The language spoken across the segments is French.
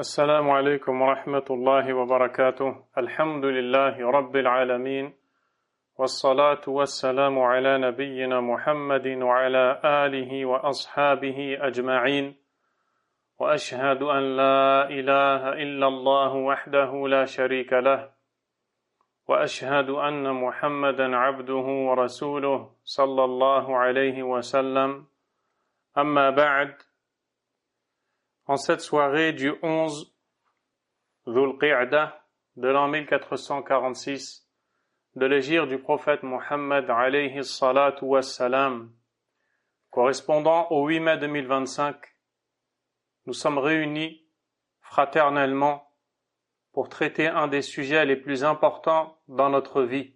السلام عليكم ورحمة الله وبركاته. الحمد لله رب العالمين والصلاة والسلام على نبينا محمد وعلى آله وأصحابه أجمعين وأشهد أن لا إله إلا الله وحده لا شريك له وأشهد أن محمدا عبده ورسوله صلى الله عليه وسلم. أما بعد. En cette soirée du 11 Dhul Qa'dah de l'an 1446 de l'hégire du prophète Mohammed alayhi salatu wassalam, correspondant au 8 mai 2025, nous sommes réunis fraternellement pour traiter un des sujets les plus importants dans notre vie,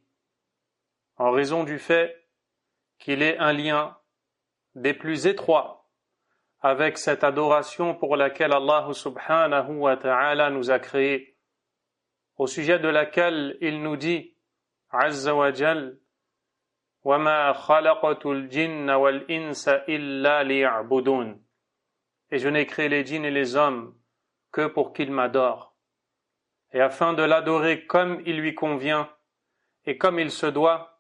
en raison du fait qu'il est un lien des plus étroits avec cette adoration pour laquelle Allah subhanahu wa ta'ala nous a créés, au sujet de laquelle il nous dit Azza wa Jal وَمَا خَلَقَتُ الْجِنَّ وَالْإِنسَ إِلَّا لِيَعْبُدُونَ. Et je n'ai créé les djinns et les hommes que pour qu'ils m'adorent, et afin de l'adorer comme il lui convient et comme il se doit.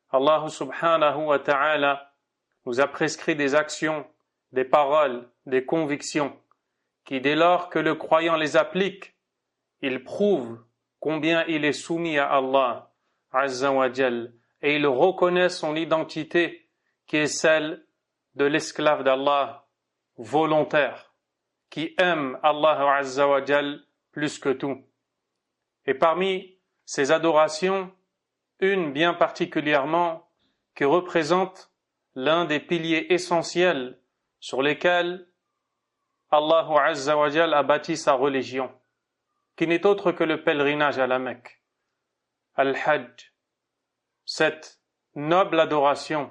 Allah subhanahu wa ta'ala nous a prescrit des actions, des paroles, des convictions, qui dès lors que le croyant les applique, il prouve combien il est soumis à Allah, Azza wa Jal, et il reconnaît son identité, qui est celle de l'esclave d'Allah, volontaire, qui aime Allah Azza wa Jal plus que tout. Et parmi ces adorations, une bien particulièrement qui représente l'un des piliers essentiels sur lesquels Allah Azza wa Jal a bâti sa religion, qui n'est autre que le pèlerinage à la Mecque, Al-Hajj, cette noble adoration,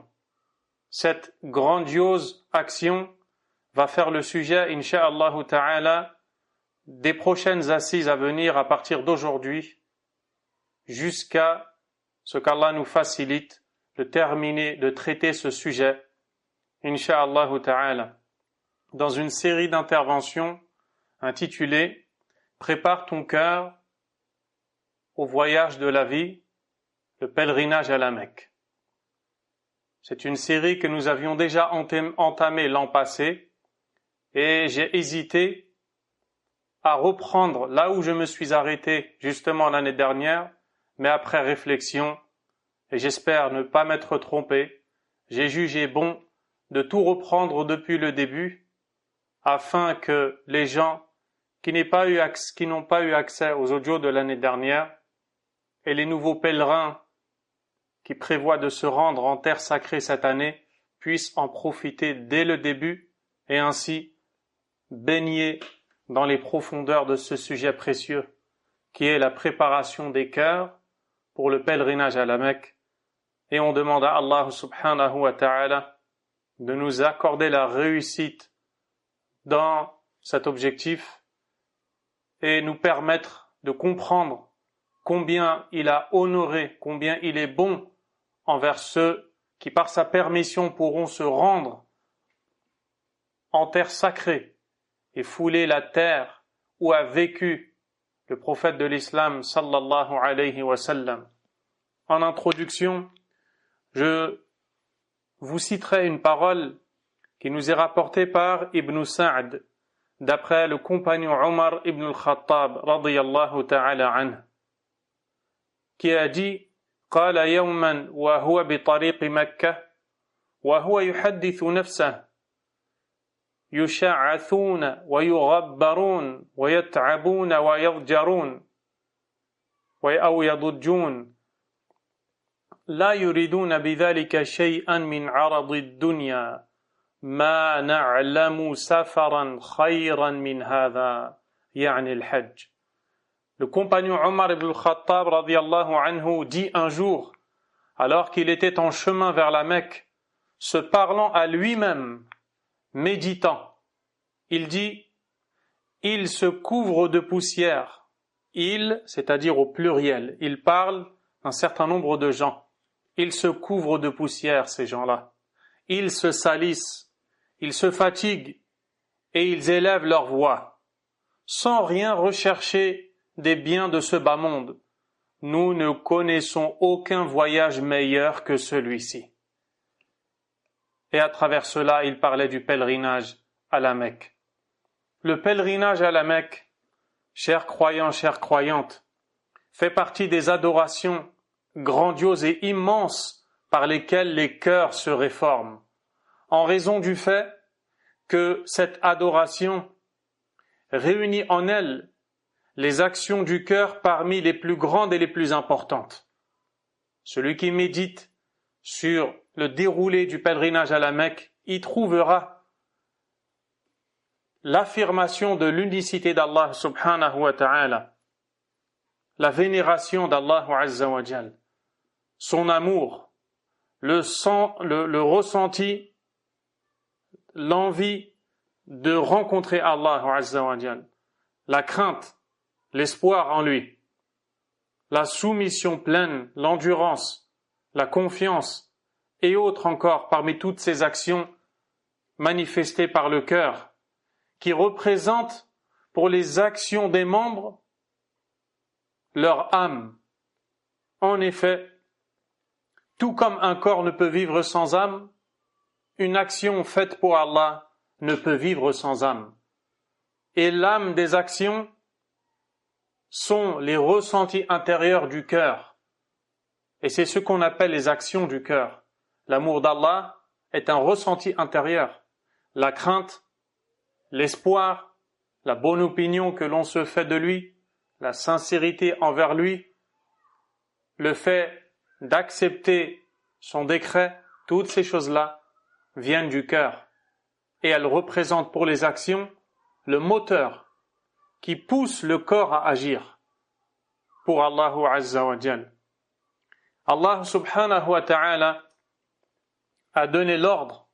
cette grandiose action va faire le sujet, incha'Allah ta'ala, des prochaines assises à venir à partir d'aujourd'hui, jusqu'à ce qu'Allah nous facilite de terminer, de traiter ce sujet, Inch'Allah ta'ala, dans une série d'interventions intitulée « Prépare ton cœur au voyage de la vie, le pèlerinage à la Mecque ». C'est une série que nous avions déjà entamée l'an passé et j'ai hésité à reprendre là où je me suis arrêté justement l'année dernière, mais après réflexion, et j'espère ne pas m'être trompé, j'ai jugé bon de tout reprendre depuis le début, afin que les gens qui n'ont pas eu accès aux audios de l'année dernière et les nouveaux pèlerins qui prévoient de se rendre en terre sacrée cette année puissent en profiter dès le début et ainsi baigner dans les profondeurs de ce sujet précieux qui est la préparation des cœurs pour le pèlerinage à la Mecque. Et on demande à Allah subhanahu wa ta'ala de nous accorder la réussite dans cet objectif et nous permettre de comprendre combien il a honoré, combien il est bon envers ceux qui par sa permission pourront se rendre en terre sacrée et fouler la terre où a vécu le prophète de l'islam sallallahu alayhi wa sallam. En introduction, je vous citerai une parole qui nous est rapportée par Ibn Sa'd, d'après le compagnon Omar ibn al-Khattab, radiyallahu ta'ala anhu, qui a dit قال يوما وهو بطريق مكة وهو يحدث نفسه يشعثون ويغبرون ويتعبون ويضجرون أو يضجون لا يريدون بذلك شيئا من عرض الدنيا ما نعلم سفرا خيرا من هذا يعني الحج. Le compagnon Omar ibn al-Khattab radiyallahu anhu dit un jour, alors qu'il était en chemin vers la Mecque, se parlant à lui-même, méditant, il dit, il se couvre de poussière. Il, c'est-à-dire au pluriel, il parle d'un certain nombre de gens. Ils se couvrent de poussière, ces gens-là. Ils se salissent, ils se fatiguent et ils élèvent leur voix. sans rien rechercher des biens de ce bas monde. Nous ne connaissons aucun voyage meilleur que celui-ci. Et à travers cela, il parlait du pèlerinage à la Mecque. Le pèlerinage à la Mecque, chers croyants, chères croyantes, fait partie des adorations grandioses et immenses par lesquelles les cœurs se réforment, en raison du fait que cette adoration réunit en elle les actions du cœur parmi les plus grandes et les plus importantes. Celui qui médite sur le déroulé du pèlerinage à la Mecque y trouvera l'affirmation de l'unicité d'Allah subhanahu wa ta'ala, la vénération d'Allah azza wa jal, son amour, le ressenti, l'envie de rencontrer Allah azza wa jal, la crainte, l'espoir en lui, la soumission pleine, l'endurance, la confiance et autres encore parmi toutes ces actions manifestées par le cœur qui représentent pour les actions des membres leur âme. En effet, tout comme un corps ne peut vivre sans âme, une action faite pour Allah ne peut vivre sans âme. Et l'âme des actions sont les ressentis intérieurs du cœur. Et c'est ce qu'on appelle les actions du cœur. L'amour d'Allah est un ressenti intérieur. La crainte, l'espoir, la bonne opinion que l'on se fait de lui, la sincérité envers lui, le fait d'accepter son décret, toutes ces choses-là viennent du cœur. Et elles représentent pour les actions le moteur qui pousse le corps à agir pour Allah azza wa jal. Allah subhanahu wa ta'ala a donné l'ordre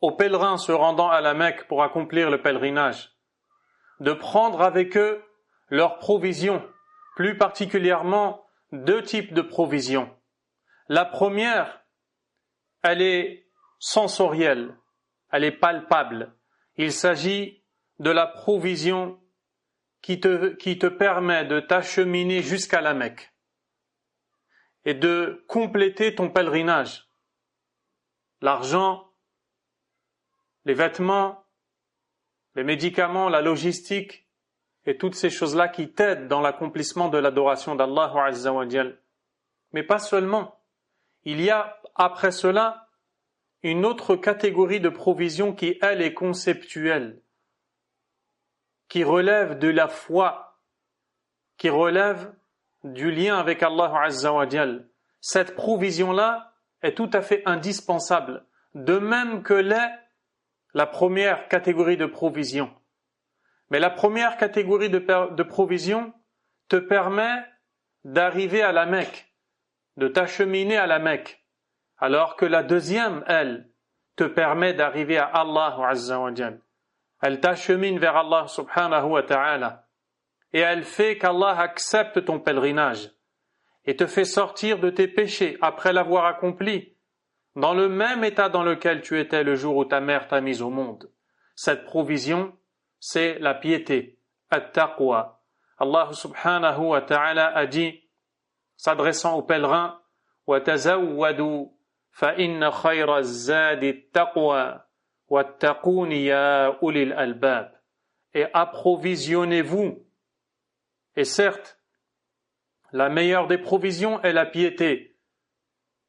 aux pèlerins se rendant à la Mecque pour accomplir le pèlerinage de prendre avec eux leurs provisions, plus particulièrement 2 types de provisions. La première, elle est sensorielle, elle est palpable. Il s'agit de la provision qui te permet de t'acheminer jusqu'à la Mecque et de compléter ton pèlerinage. L'argent, les vêtements, les médicaments, la logistique et toutes ces choses-là qui t'aident dans l'accomplissement de l'adoration d'Allah azza wa jal. Mais pas seulement. Il y a après cela une autre catégorie de provision qui, elle, est conceptuelle, qui relève de la foi, qui relève du lien avec Allah azza wa jal. Cette provision-là est tout à fait indispensable, de même que l'est la première catégorie de provision. Mais la première catégorie de provision te permet d'arriver à la Mecque, de t'acheminer à la Mecque, alors que la deuxième, elle, te permet d'arriver à Allah azza wa jal. Elle t'achemine vers Allah subhanahu wa ta'ala et elle fait qu'Allah accepte ton pèlerinage et te fait sortir de tes péchés après l'avoir accompli dans le même état dans lequel tu étais le jour où ta mère t'a mis au monde. Cette provision, c'est la piété, at-taqwa. Allah subhanahu wa ta'ala a dit, s'adressant aux pèlerins, وَتَزَوَّدُوا فَإِنَّ خَيْرَ الزَّادِ التَّقْوَى وَاتَّقُونِ يَا أُولِي الْأَلْبَابِ. Et approvisionnez-vous. Et certes, la meilleure des provisions est la piété.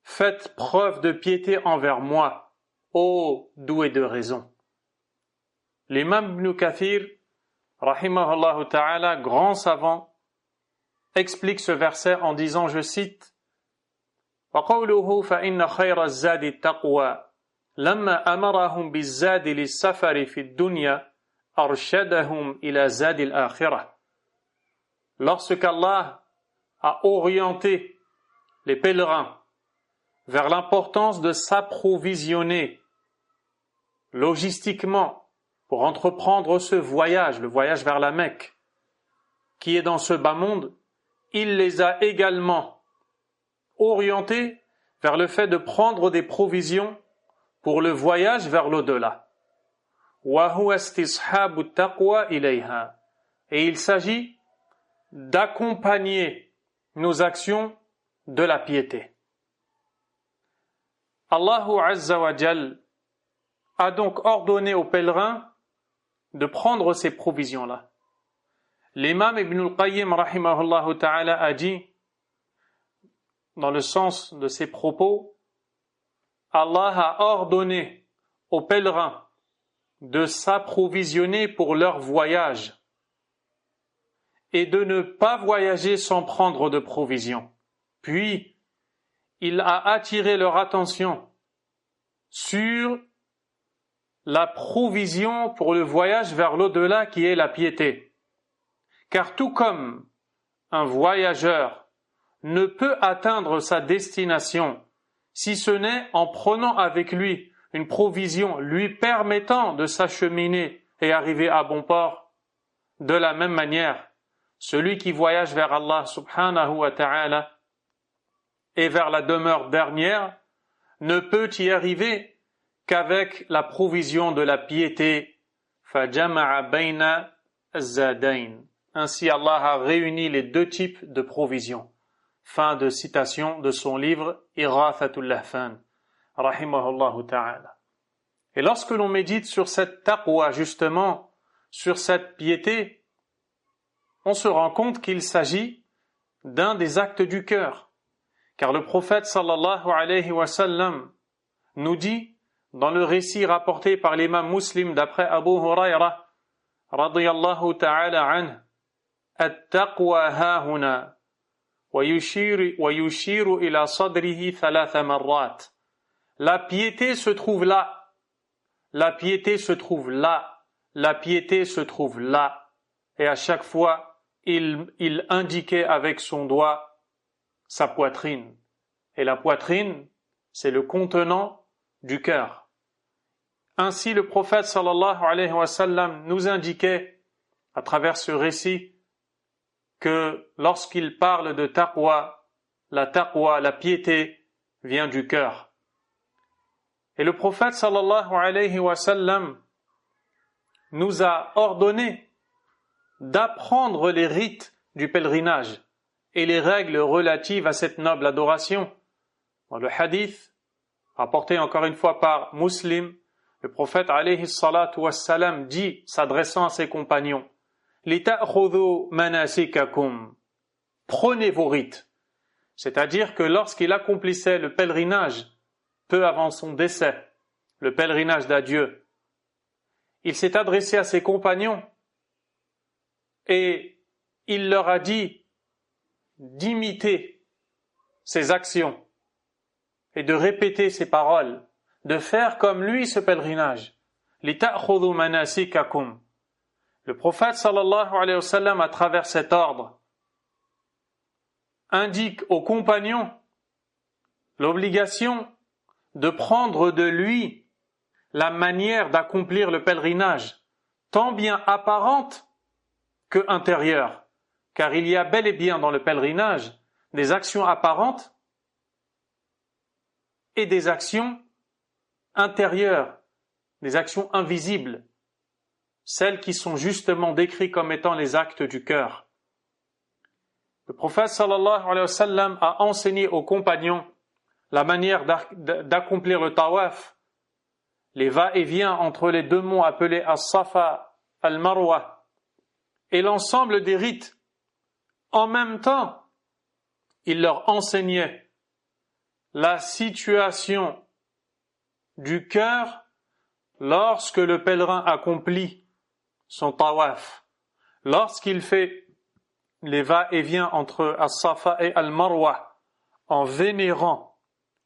Faites preuve de piété envers moi, ô doué de raison. L'imam Ibn Kathir, rahimahullah ta'ala, grand savant, explique ce verset en disant, je cite, وَقَوْلُهُ فَإِنَّ خَيْرَ الزَّادِ التَّقْوَى لَمَّا أَمَرَهُمْ بِالزَّادِ لِلسَّفَرِ فِي الدُّنْيَا أَرْشَدَهُمْ إِلَى زَادِ الْآخِرَةِ. Lorsqu'Allah a orienté les pèlerins vers l'importance de s'approvisionner logistiquement pour entreprendre ce voyage, le voyage vers la Mecque, qui est dans ce bas monde, il les a également orientés vers le fait de prendre des provisions pour le voyage vers l'au-delà. وَهُوَ اسْتِصْحَابُ التَّقْوَى إِلَيْهَا. et il s'agit d'accompagner nos actions de la piété. Allahu Azza wa Jal a donc ordonné aux pèlerins de prendre ces provisions-là. L'imam Ibn al-Qayyim rahimahullah ta'ala a dit, dans le sens de ses propos, Allah a ordonné aux pèlerins de s'approvisionner pour leur voyage et de ne pas voyager sans prendre de provisions. Puis, il a attiré leur attention sur la provision pour le voyage vers l'au-delà qui est la piété. Car tout comme un voyageur ne peut atteindre sa destination si ce n'est en prenant avec lui une provision lui permettant de s'acheminer et arriver à bon port, de la même manière, celui qui voyage vers Allah subhanahu wa ta'ala et vers la demeure dernière ne peut y arriver qu'avec la provision de la piété. فَجَمَعَ بَيْنَ الزَّادَيْنِ. Ainsi Allah a réuni les deux types de provisions. Fin de citation de son livre Ighathatul Lahfan, rahimahullahu ta'ala. Et lorsque l'on médite sur cette taqwa, justement, sur cette piété, on se rend compte qu'il s'agit d'un des actes du cœur. Car le prophète sallallahu alayhi wa sallam nous dit, dans le récit rapporté par l'imam Muslim d'après Abu Huraira, radiyallahu ta'ala anhu, التقوى ها هنا ويشير إلى صدره ثلاث مرات. La piété se trouve là, la piété se trouve là, la piété se trouve là. Et à chaque fois, il indiquait avec son doigt sa poitrine. Et la poitrine, c'est le contenant du cœur. Ainsi, le prophète sallallahu alayhi wa sallam nous indiquait, à travers ce récit, que lorsqu'il parle de taqwa, la piété, vient du cœur. Et le prophète sallallahu alayhi wa sallam nous a ordonné d'apprendre les rites du pèlerinage et les règles relatives à cette noble adoration. Dans le hadith, rapporté encore une fois par Muslim, le prophète alayhi salatu wassalam dit, s'adressant à ses compagnons, لِتَأْخُذُوا مَنَاسِكَكُمْ. Prenez vos rites. C'est-à-dire que lorsqu'il accomplissait le pèlerinage, peu avant son décès, le pèlerinage d'adieu, il s'est adressé à ses compagnons et il leur a dit d'imiter ses actions et de répéter ses paroles, de faire comme lui ce pèlerinage. لِتَأْخُذُوا مَنَاسِكَكُمْ. Le prophète sallallahu alayhi wa sallam, à travers cet ordre, indique aux compagnons l'obligation de prendre de lui la manière d'accomplir le pèlerinage, tant bien apparente que intérieure, car il y a bel et bien dans le pèlerinage des actions apparentes et des actions intérieures, des actions invisibles, celles qui sont justement décrites comme étant les actes du cœur. Le prophète sallallahu alayhi wa sallam a enseigné aux compagnons la manière d'accomplir le tawaf, les va-et-vient entre les deux monts appelés As-Safa, Al-Marwa, et l'ensemble des rites. En même temps, il leur enseignait la situation du cœur lorsque le pèlerin accomplit son tawaf, lorsqu'il fait les va-et-vient entre As-Safa et Al-Marwa, en vénérant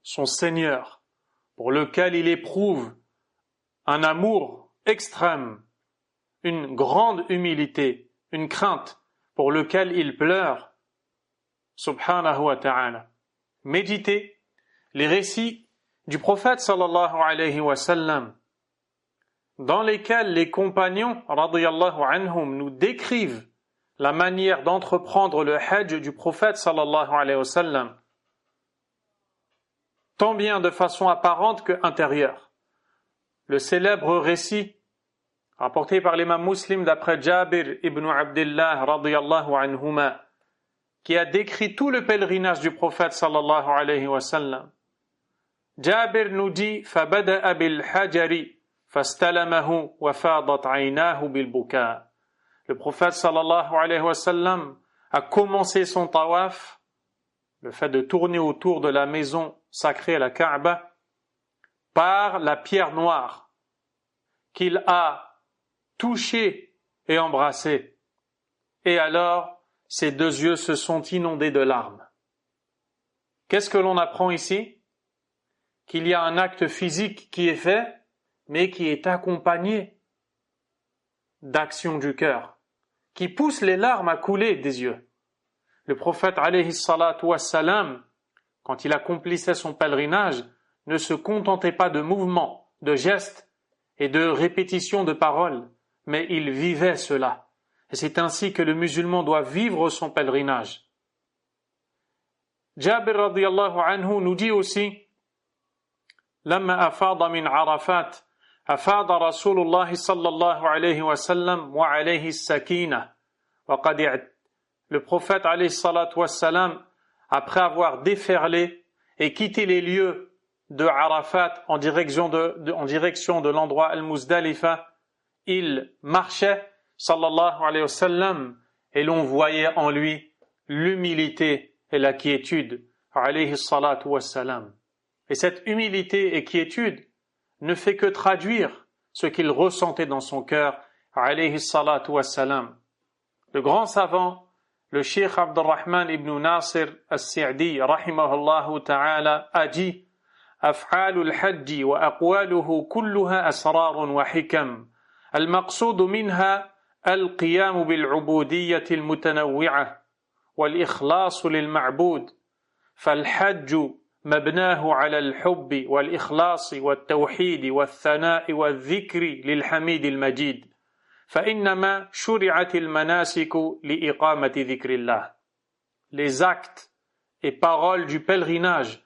son Seigneur, pour lequel il éprouve un amour extrême, une grande humilité, une crainte, pour lequel il pleure, subhanahu wa ta'ala. Méditez les récits du prophète sallallahu alayhi wa sallam, dans lesquels les compagnons radiyallahu anhum nous décrivent la manière d'entreprendre le hajj du prophète sallallahu alayhi wa sallam, tant bien de façon apparente que intérieure. Le célèbre récit rapporté par l'imam Muslim d'après Jabir ibn Abdullah radiyallahu anhuma, qui a décrit tout le pèlerinage du prophète sallallahu alayhi wa sallam. Jabir nous dit فَبَدَأَ بِالْحَجَرِ فَاسْتَلَمَهُ وَفَاضَتْ عَيْنَاهُ بِالْبُكَاءِ. Le prophète sallallahu alayhi wa sallam a commencé son tawaf, le fait de tourner autour de la maison sacrée, la Kaaba, par la pierre noire qu'il a touchée et embrassée. Et alors, ses deux yeux se sont inondés de larmes. Qu'est-ce que l'on apprend ici? Qu'il y a un acte physique qui est fait, mais qui est accompagné d'action du cœur, qui pousse les larmes à couler des yeux. Le prophète alayhi salatu wassalam, quand il accomplissait son pèlerinage, ne se contentait pas de mouvements, de gestes et de répétitions de paroles, mais il vivait cela. Et c'est ainsi que le musulman doit vivre son pèlerinage. Jabir radiyallahu anhu nous dit aussi لما أفاض من عرفات أفاض رسول الله صلى الله عليه وسلم وعليه السكينة وقد Le prophète alayhi salatu wassalam, après avoir déferlé et quitté les lieux de Arafat en direction de l'endroit Al-Muzdalifa, il marchait sallallahu alayhi wa sallam et l'on voyait en lui l'humilité et la quiétude alayhi salatu wassalam. Et cette humilité et quiétude ne fait que traduire ce qu'il ressentait dans son cœur alayhi salatu wassalam. Le grand savant, le Cheikh Abdurrahman ibn Nasir al-Sa'di rahimahullah ta'ala a dit أفعال الحج وأقواله كلها أسرار وحكم المقصود منها القيام بالعبودية المتنوعة والإخلاص للمعبود فالحج مبناه على الحب والإخلاص والتوحيد والثناء والذكر للحميد المجيد فإنما شرعت المناسك لإقامة ذكر الله. Les actes et paroles du pèlerinage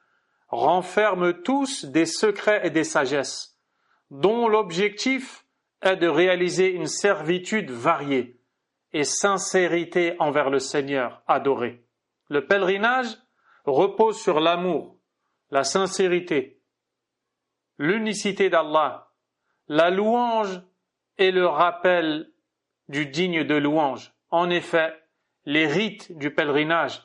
renferment tous des secrets et des sagesses, dont l'objectif est de réaliser une servitude variée et sincérité envers le Seigneur adoré. Le pèlerinage repose sur l'amour, la sincérité, l'unicité d'Allah, la louange et le rappel du digne de louange. En effet, les rites du pèlerinage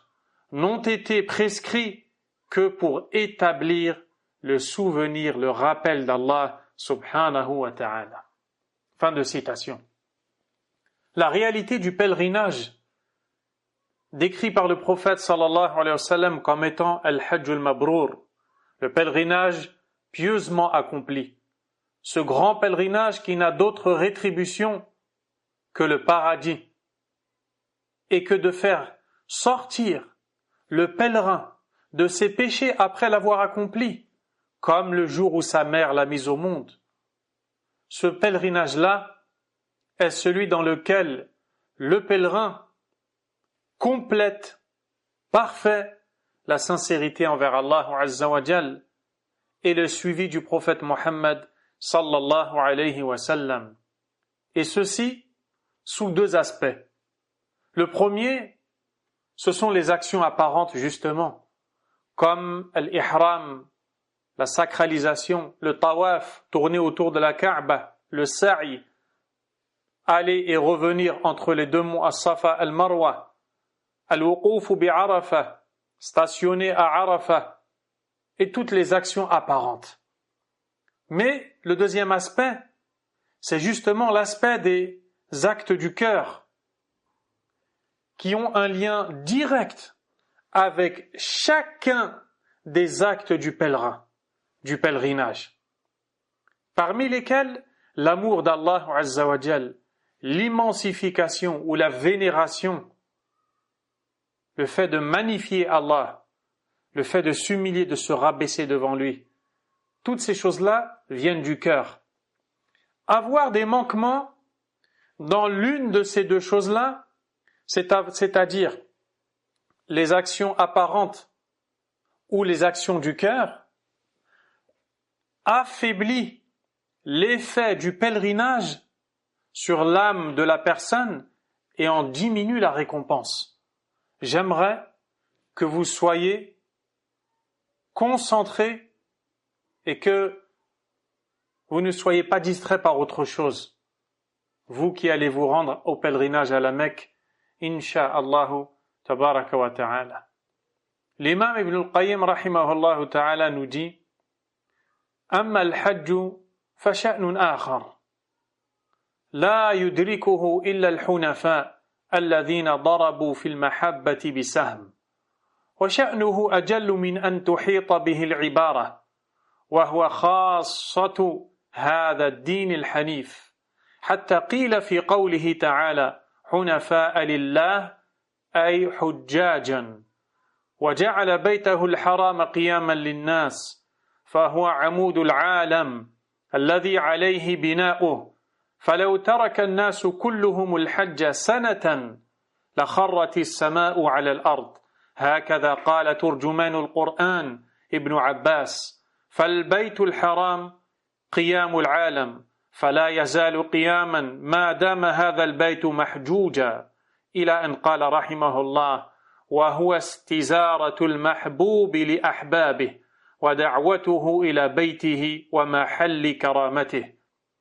n'ont été prescrits que pour établir le souvenir, le rappel d'Allah subhanahu wa ta'ala. Fin de citation. La réalité du pèlerinage, décrit par le prophète sallallahu alayhi wa sallam comme étant al-hajj al-mabrour, le pèlerinage pieusement accompli, ce grand pèlerinage qui n'a d'autre rétribution que le paradis, et que de faire sortir le pèlerin de ses péchés après l'avoir accompli, comme le jour où sa mère l'a mis au monde. Ce pèlerinage-là est celui dans lequel le pèlerin complète, parfait, la sincérité envers Allah Azza wa Jal et le suivi du prophète Mohammed sallallahu alayhi wa sallam. Et ceci sous deux aspects. Le premier, ce sont les actions apparentes justement, comme l'ihram, la sacralisation, le tawaf, tourner autour de la Kaaba, le sa'i, aller et revenir entre les deux monts As-Safa et Al-Marwa, al-wuquf bi-Arafa, stationner à Arafa, et toutes les actions apparentes. Mais le deuxième aspect, c'est justement l'aspect des actes du cœur, qui ont un lien direct avec chacun des actes du pèlerin, du pèlerinage, parmi lesquels l'amour d'Allah Azza wa Jal, l'immensification ou la vénération, le fait de magnifier Allah, le fait de s'humilier, de se rabaisser devant lui. Toutes ces choses-là viennent du cœur. Avoir des manquements dans l'une de ces deux choses-là, c'est-à-dire les actions apparentes ou les actions du cœur, affaiblit l'effet du pèlerinage sur l'âme de la personne et en diminue la récompense. J'aimerais que vous soyez concentrés et que vous ne soyez pas distraits par autre chose. Vous qui allez vous rendre au pèlerinage à la Mecque, Inch'Allah, tabaraka wa ta'ala. L'imam Ibn al-Qayyim rahimahullah ta'ala nous dit أما الحج فشأن آخر لا يدركه إلا الحنفاء الذين ضربوا في المحبة بسهم وشأنه أجل من أن تحيط به العبارة وهو خاصة هذا الدين الحنيف حتى قيل في قوله تعالى حنفاء لله أي حجاجا وجعل بيته الحرام قياما للناس فهو عمود العالم الذي عليه بناؤه فلو ترك الناس كلهم الحج سنة لخرت السماء على الأرض هكذا قال ترجمان القرآن ابن عباس فالبيت الحرام قيام العالم فلا يزال قياما ما دام هذا البيت محجوجا إلى أن قال رحمه الله وهو استزارة المحبوب لأحبابه ودعوته إلى بيته ومحل كرامته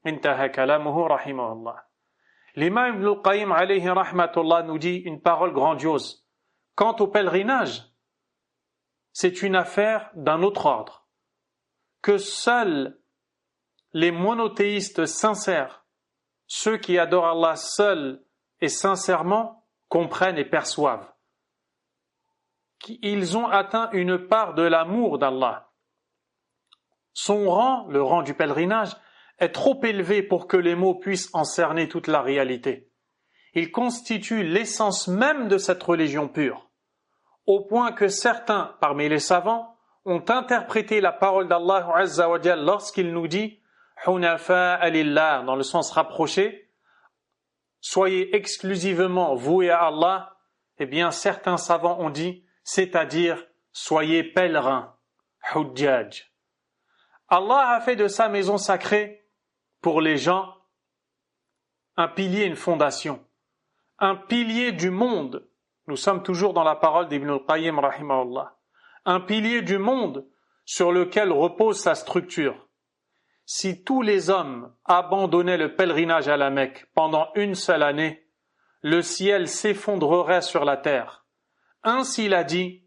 انتهى كلامه رحمه الله. L'imam Ibn al-Qayyim alayhi rahmatullah nous dit une parole grandiose. Quant au pèlerinage, c'est une affaire d'un autre ordre, que seuls les monothéistes sincères, ceux qui adorent Allah seul et sincèrement, comprennent et perçoivent qu'ils ont atteint une part de l'amour d'Allah. Son rang, le rang du pèlerinage, est trop élevé pour que les mots puissent en cerner toute la réalité. Il constitue l'essence même de cette religion pure, au point que certains, parmi les savants, ont interprété la parole d'Allah Azza wa Jal lorsqu'il nous dit « Hunafa'a lillah » dans le sens rapproché, « Soyez exclusivement voués à Allah », eh bien certains savants ont dit, c'est-à-dire « Soyez pèlerins », « Hujjaj ». Allah a fait de sa maison sacrée, pour les gens, un pilier, une fondation, un pilier du monde. Nous sommes toujours dans la parole d'Ibn al-Qayyim rahimahullah. Un pilier du monde sur lequel repose sa structure. Si tous les hommes abandonnaient le pèlerinage à la Mecque pendant une seule année, le ciel s'effondrerait sur la terre. Ainsi l'a dit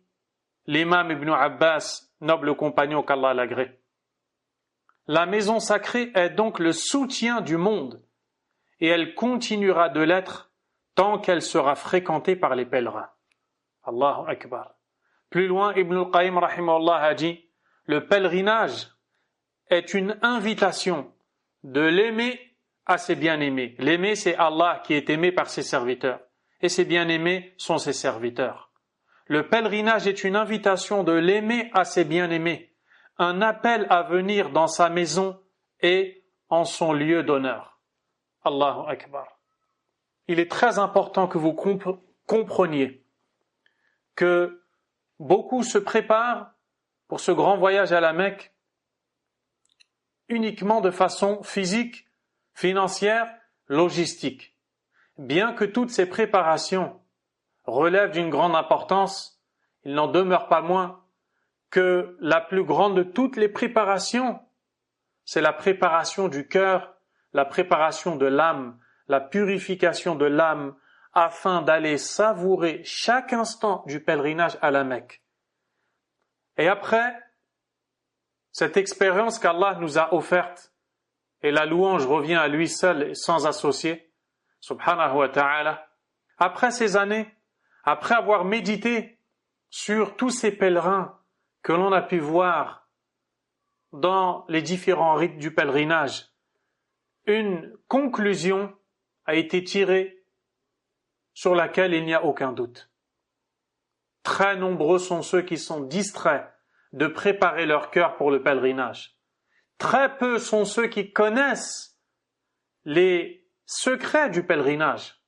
l'imam Ibn Abbas, noble compagnon qu'Allah l'agrée. La maison sacrée est donc le soutien du monde et elle continuera de l'être tant qu'elle sera fréquentée par les pèlerins. Allahu Akbar. Plus loin, Ibn al-Qayyim rahimahullah a dit « Le pèlerinage est une invitation de l'aimer à ses bien-aimés. » L'aimer, c'est Allah qui est aimé par ses serviteurs et ses bien-aimés sont ses serviteurs. Le pèlerinage est une invitation de l'aimer à ses bien-aimés, un appel à venir dans sa maison et en son lieu d'honneur. Allahu Akbar. Il est très important que vous compreniez que beaucoup se préparent pour ce grand voyage à la Mecque uniquement de façon physique, financière, logistique. Bien que toutes ces préparations relèvent d'une grande importance, il n'en demeure pas moins que la plus grande de toutes les préparations, c'est la préparation du cœur, la préparation de l'âme, la purification de l'âme, afin d'aller savourer chaque instant du pèlerinage à la Mecque. Et après, cette expérience qu'Allah nous a offerte, et la louange revient à lui seul et sans associé, subhanahu wa ta'ala, après ces années, après avoir médité sur tous ces pèlerins que l'on a pu voir dans les différents rites du pèlerinage, une conclusion a été tirée sur laquelle il n'y a aucun doute. Très nombreux sont ceux qui sont distraits de préparer leur cœur pour le pèlerinage. Très peu sont ceux qui connaissent les secrets du pèlerinage,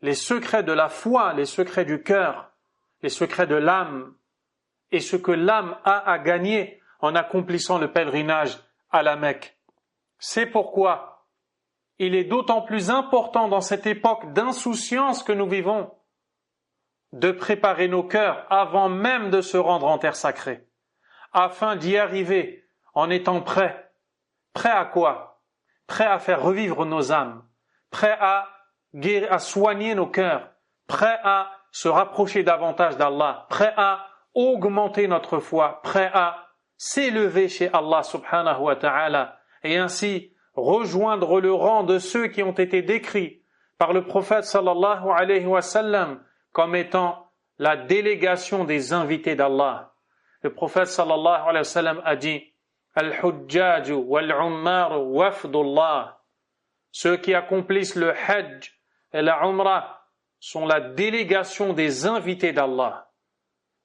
les secrets de la foi, les secrets du cœur, les secrets de l'âme, et ce que l'âme a à gagner en accomplissant le pèlerinage à la Mecque. C'est pourquoi il est d'autant plus important dans cette époque d'insouciance que nous vivons de préparer nos cœurs avant même de se rendre en terre sacrée, afin d'y arriver en étant prêts. Prêts à quoi? Prêts à faire revivre nos âmes, prêts à soigner nos cœurs, prêts à se rapprocher davantage d'Allah, prêts à augmenter notre foi, prêts à s'élever chez Allah subhanahu wa ta'ala et ainsi rejoindre le rang de ceux qui ont été décrits par le prophète sallallahu alayhi wa sallam comme étant la délégation des invités d'Allah. Le prophète sallallahu alayhi wa sallam a dit Al-Hujjaju wal-Ummaru wafdullah. Ceux qui accomplissent le Hajj et la Umrah sont la délégation des invités d'Allah.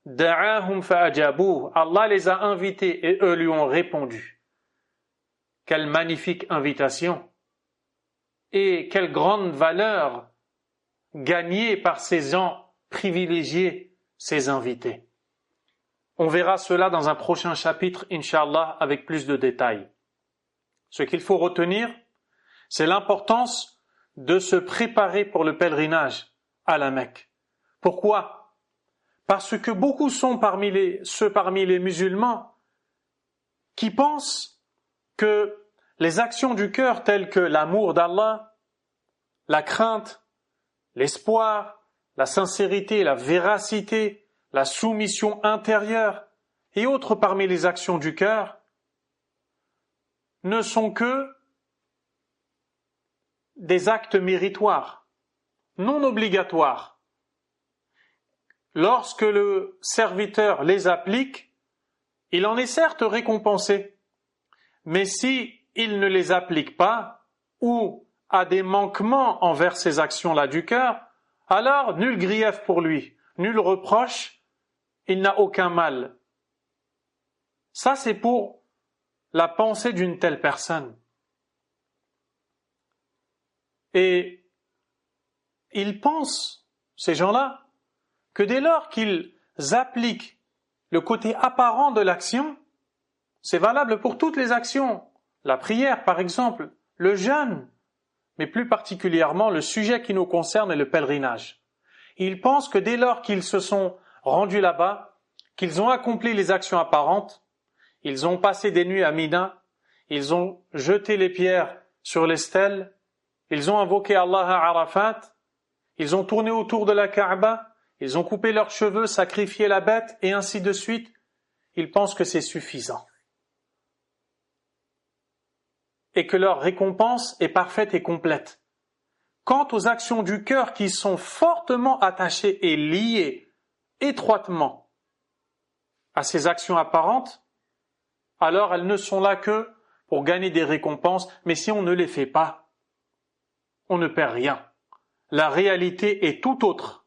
Da'ahum fa'ajabuh. Allah les a invités et eux lui ont répondu. Quelle magnifique invitation et quelle grande valeur gagnée par ces gens privilégiés, ces invités. On verra cela dans un prochain chapitre, Inch'Allah, avec plus de détails. Ce qu'il faut retenir, c'est l'importance de se préparer pour le pèlerinage à la Mecque. Pourquoi? Parce que beaucoup sont parmi les musulmans qui pensent que les actions du cœur telles que l'amour d'Allah, la crainte, l'espoir, la sincérité, la véracité, la soumission intérieure et autres parmi les actions du cœur ne sont que des actes méritoires, non obligatoires. Lorsque le serviteur les applique, il en est certes récompensé, mais si il ne les applique pas ou a des manquements envers ces actions-là du cœur, alors nul grief pour lui, nul reproche, il n'a aucun mal. Ça, c'est pour la pensée d'une telle personne. Et ils pensent, ces gens-là, que dès lors qu'ils appliquent le côté apparent de l'action, c'est valable pour toutes les actions. La prière, par exemple, le jeûne, mais plus particulièrement le sujet qui nous concerne est le pèlerinage. Ils pensent que dès lors qu'ils se sont rendus là-bas, qu'ils ont accompli les actions apparentes, ils ont passé des nuits à Mina, ils ont jeté les pierres sur les stèles, ils ont invoqué Allah à Arafat, ils ont tourné autour de la Kaaba, ils ont coupé leurs cheveux, sacrifié la bête, et ainsi de suite. Ils pensent que c'est suffisant. Et que leur récompense est parfaite et complète. Quant aux actions du cœur qui sont fortement attachées et liées étroitement à ces actions apparentes, alors elles ne sont là que pour gagner des récompenses, mais si on ne les fait pas, on ne perd rien. La réalité est tout autre,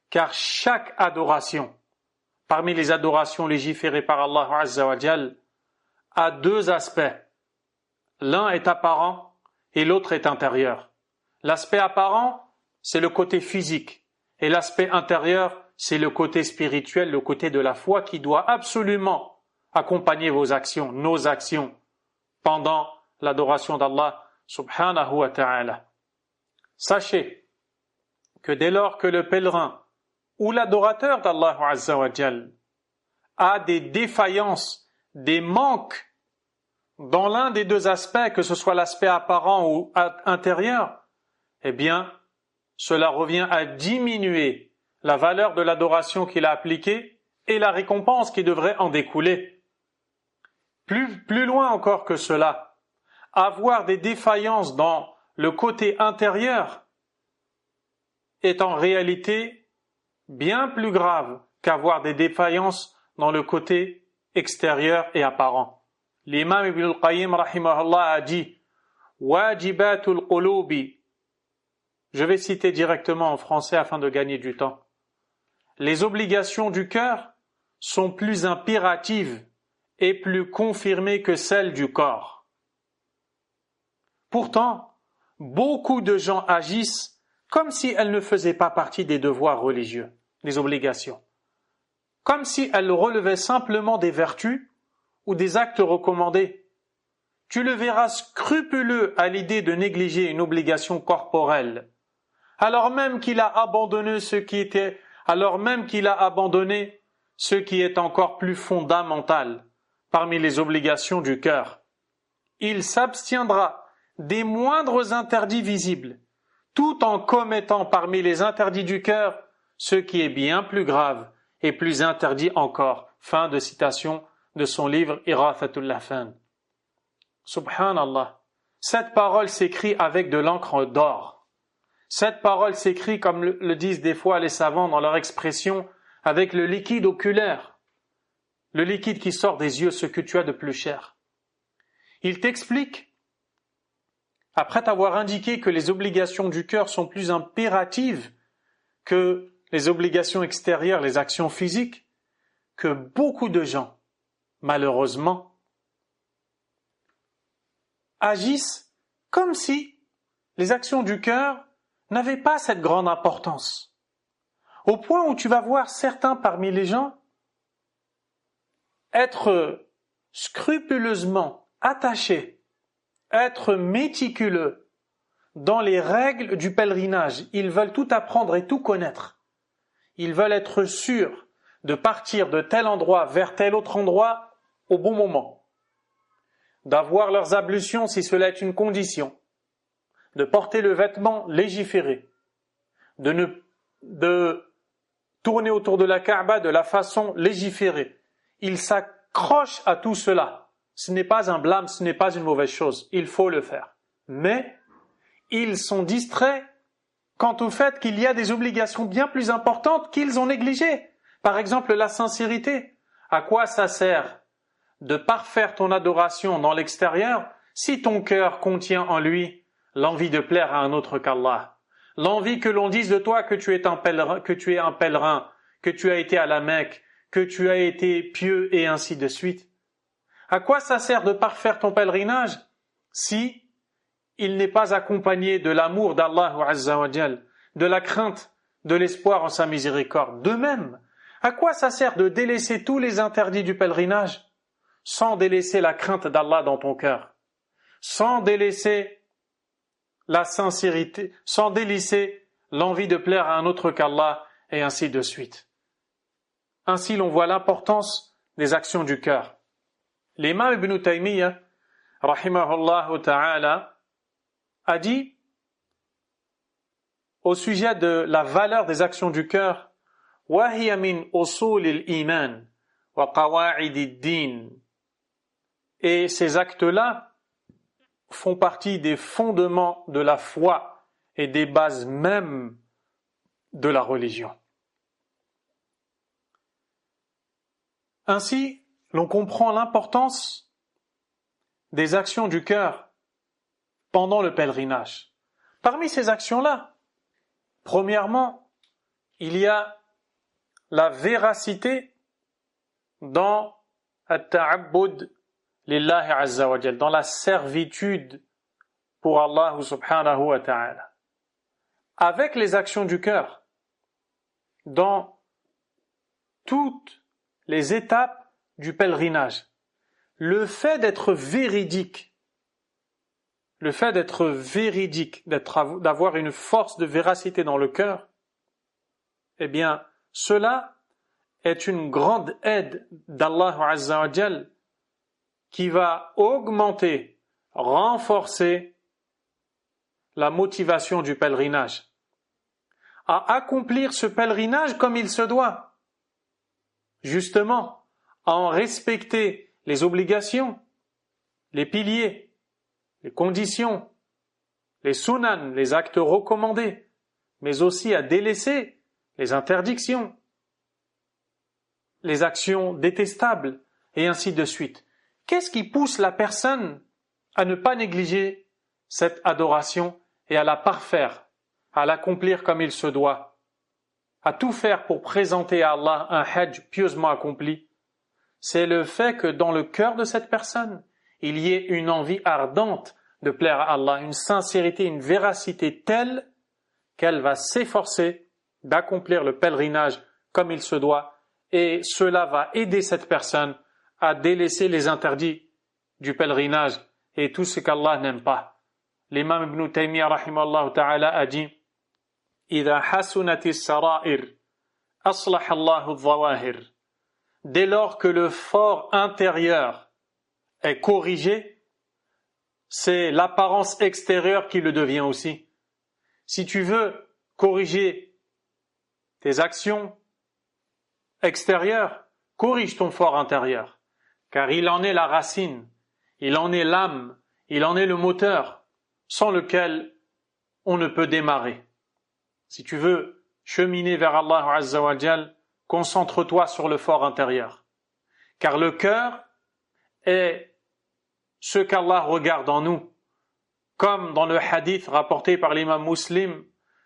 car chaque adoration, parmi les adorations légiférées par Allah Azza wa Jal, a deux aspects. L'un est apparent et l'autre est intérieur. L'aspect apparent, c'est le côté physique, et l'aspect intérieur, c'est le côté spirituel, le côté de la foi qui doit absolument accompagner vos actions, nos actions, pendant l'adoration d'Allah subhanahu wa ta'ala. Sachez que dès lors que le pèlerin ou l'adorateur d'Allah Azza wa Jal a des défaillances, des manques dans l'un des deux aspects, que ce soit l'aspect apparent ou intérieur, eh bien, cela revient à diminuer la valeur de l'adoration qu'il a appliquée et la récompense qui devrait en découler. Plus loin encore que cela, avoir des défaillances dans le côté intérieur est en réalité bien plus grave qu'avoir des défaillances dans le côté extérieur et apparent. L'imam Ibn al-Qayyim rahimahullah a dit Wajibatul qulubi. Je vais citer directement en français afin de gagner du temps. Les obligations du cœur sont plus impératives et plus confirmées que celles du corps. Pourtant, beaucoup de gens agissent comme si elles ne faisaient pas partie des devoirs religieux, des obligations, comme si elles relevaient simplement des vertus ou des actes recommandés. tu le verras scrupuleux à l'idée de négliger une obligation corporelle, alors même qu'il a abandonné ce qui est encore plus fondamental parmi les obligations du cœur. Il s'abstiendra des moindres interdits visibles, tout en commettant parmi les interdits du cœur ce qui est bien plus grave et plus interdit encore. Fin de citation de son livre Irathatul Lahfan. Subhanallah, cette parole s'écrit avec de l'encre d'or. Cette parole s'écrit, comme le disent des fois les savants dans leur expression, avec le liquide oculaire, le liquide qui sort des yeux, ce que tu as de plus cher. Il t'explique, après t'avoir indiqué que les obligations du cœur sont plus impératives que les obligations extérieures, les actions physiques, que beaucoup de gens, malheureusement, agissent comme si les actions du cœur n'avaient pas cette grande importance. Au point où tu vas voir certains parmi les gens être scrupuleusement attachés, être méticuleux dans les règles du pèlerinage. Ils veulent tout apprendre et tout connaître. Ils veulent être sûrs de partir de tel endroit vers tel autre endroit au bon moment, d'avoir leurs ablutions si cela est une condition, de porter le vêtement légiféré, de tourner autour de la Kaaba de la façon légiférée. Ils s'accrochent à tout cela. Ce n'est pas un blâme, ce n'est pas une mauvaise chose. Il faut le faire. Mais ils sont distraits quant au fait qu'il y a des obligations bien plus importantes qu'ils ont négligées. Par exemple, la sincérité. À quoi ça sert de parfaire ton adoration dans l'extérieur si ton cœur contient en lui l'envie de plaire à un autre qu'Allah, l'envie que l'on dise de toi que tu es un pèlerin, que tu as été à la Mecque, que tu as été pieux et ainsi de suite. À quoi ça sert de parfaire ton pèlerinage si il n'est pas accompagné de l'amour d'Allah Azza wa Jal, de la crainte, de l'espoir en sa miséricorde? De même, à quoi ça sert de délaisser tous les interdits du pèlerinage sans délaisser la crainte d'Allah dans ton cœur, sans délaisser la sincérité, sans délaisser l'envie de plaire à un autre qu'Allah, et ainsi de suite. Ainsi, l'on voit l'importance des actions du cœur. L'imam Ibn Taymiyyah, rahimahullah ta'ala, a dit au sujet de la valeur des actions du cœur, وَهِيَ مِنْ أُصُولِ الْإِيمَانِ وَقَوَاعِدِ الدِّينِ. Et ces actes-là font partie des fondements de la foi et des bases mêmes de la religion. Ainsi, l'on comprend l'importance des actions du cœur pendant le pèlerinage. Parmi ces actions-là, premièrement, il y a la véracité dans at-ta'abbud lillahi azza wa jal, dans la servitude pour Allah subhanahu wa ta'ala. Avec les actions du cœur, dans toutes les étapes du pèlerinage, le fait d'être véridique, d'avoir une force de véracité dans le cœur, eh bien, cela est une grande aide d'Allah Azza wa Jal qui va augmenter, renforcer la motivation du pèlerinage à accomplir ce pèlerinage comme il se doit, justement, à en respecter les obligations, les piliers, les conditions, les sunan, les actes recommandés, mais aussi à délaisser les interdictions, les actions détestables, et ainsi de suite. Qu'est-ce qui pousse la personne à ne pas négliger cette adoration et à la parfaire, à l'accomplir comme il se doit, à tout faire pour présenter à Allah un hajj pieusement accompli? C'est le fait que dans le cœur de cette personne, il y ait une envie ardente de plaire à Allah, une sincérité, une véracité telle qu'elle va s'efforcer d'accomplir le pèlerinage comme il se doit, et cela va aider cette personne à délaisser les interdits du pèlerinage et tout ce qu'Allah n'aime pas. L'imam Ibn Taymiyyah rahimahullah ta'ala a dit إِذَا حَسُنَتِ السَّرَائِرِ أَصْلَحَ اللَّهُ الظَّوَاهِرِ. Dès lors que le fort intérieur est corrigé, c'est l'apparence extérieure qui le devient aussi. Si tu veux corriger tes actions extérieures, corrige ton fort intérieur, car il en est la racine, il en est l'âme, il en est le moteur, sans lequel on ne peut démarrer. Si tu veux cheminer vers Allah Azza wa Jal, concentre-toi sur le fort intérieur, car le cœur est ce qu'Allah regarde en nous, comme dans le hadith rapporté par l'imam Muslim,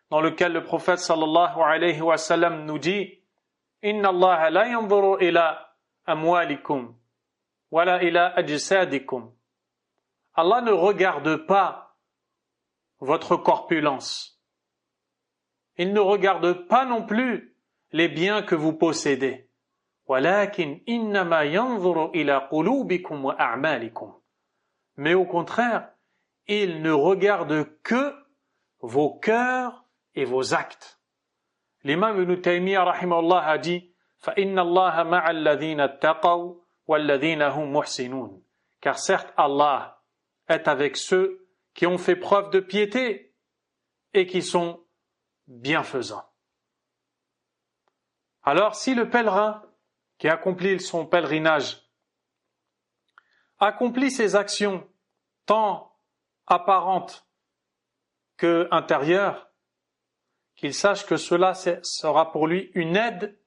dans lequel le prophète sallallahu alayhi wa sallam nous dit Inna Allah la yanzuru ila amwalikum wala ila ajsadikum. Allah ne regarde pas votre corpulence. Il ne regarde pas non plus les biens que vous possédez. Walakin innama yanzuru ila qulubikum wa a'malikum. Mais au contraire, il ne regarde que vos cœurs et vos actes. L'imam Ibn Taymiyyah rahimahullah a dit فَإِنَّ اللَّهَ مَعَ الَّذِينَ اتَّقَوْا وَالَّذِينَ هُمْ مُحْسِنُونَ. Car certes Allah est avec ceux qui ont fait preuve de piété et qui sont bienfaisants. Alors si le pèlerin qui accomplit son pèlerinage accomplit ses actions tant apparentes que intérieures, qu'il sache que cela sera pour lui une aide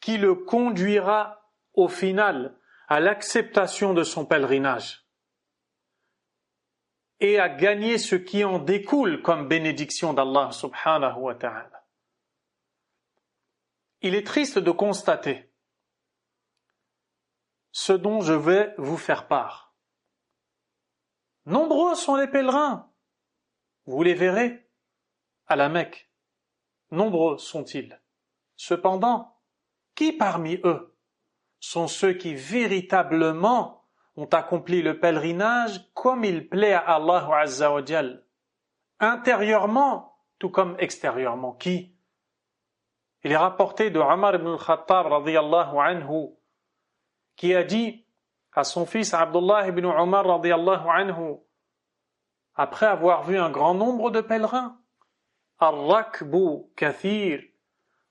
qui le conduira au final à l'acceptation de son pèlerinage et à gagner ce qui en découle comme bénédiction d'Allah subhanahu wa ta'ala. Il est triste de constater ce dont je vais vous faire part. Nombreux sont les pèlerins, vous les verrez à la Mecque. Nombreux sont-ils. Cependant, qui parmi eux sont ceux qui véritablement ont accompli le pèlerinage comme il plaît à Allah Azza wa Jal, intérieurement tout comme extérieurement? Qui? Il est rapporté de Omar ibn al-Khattab radiyallahu anhu qui a dit à son fils Abdullah ibn Omar radiyallahu anhu, après avoir vu un grand nombre de pèlerins, Ar-rakbu kathir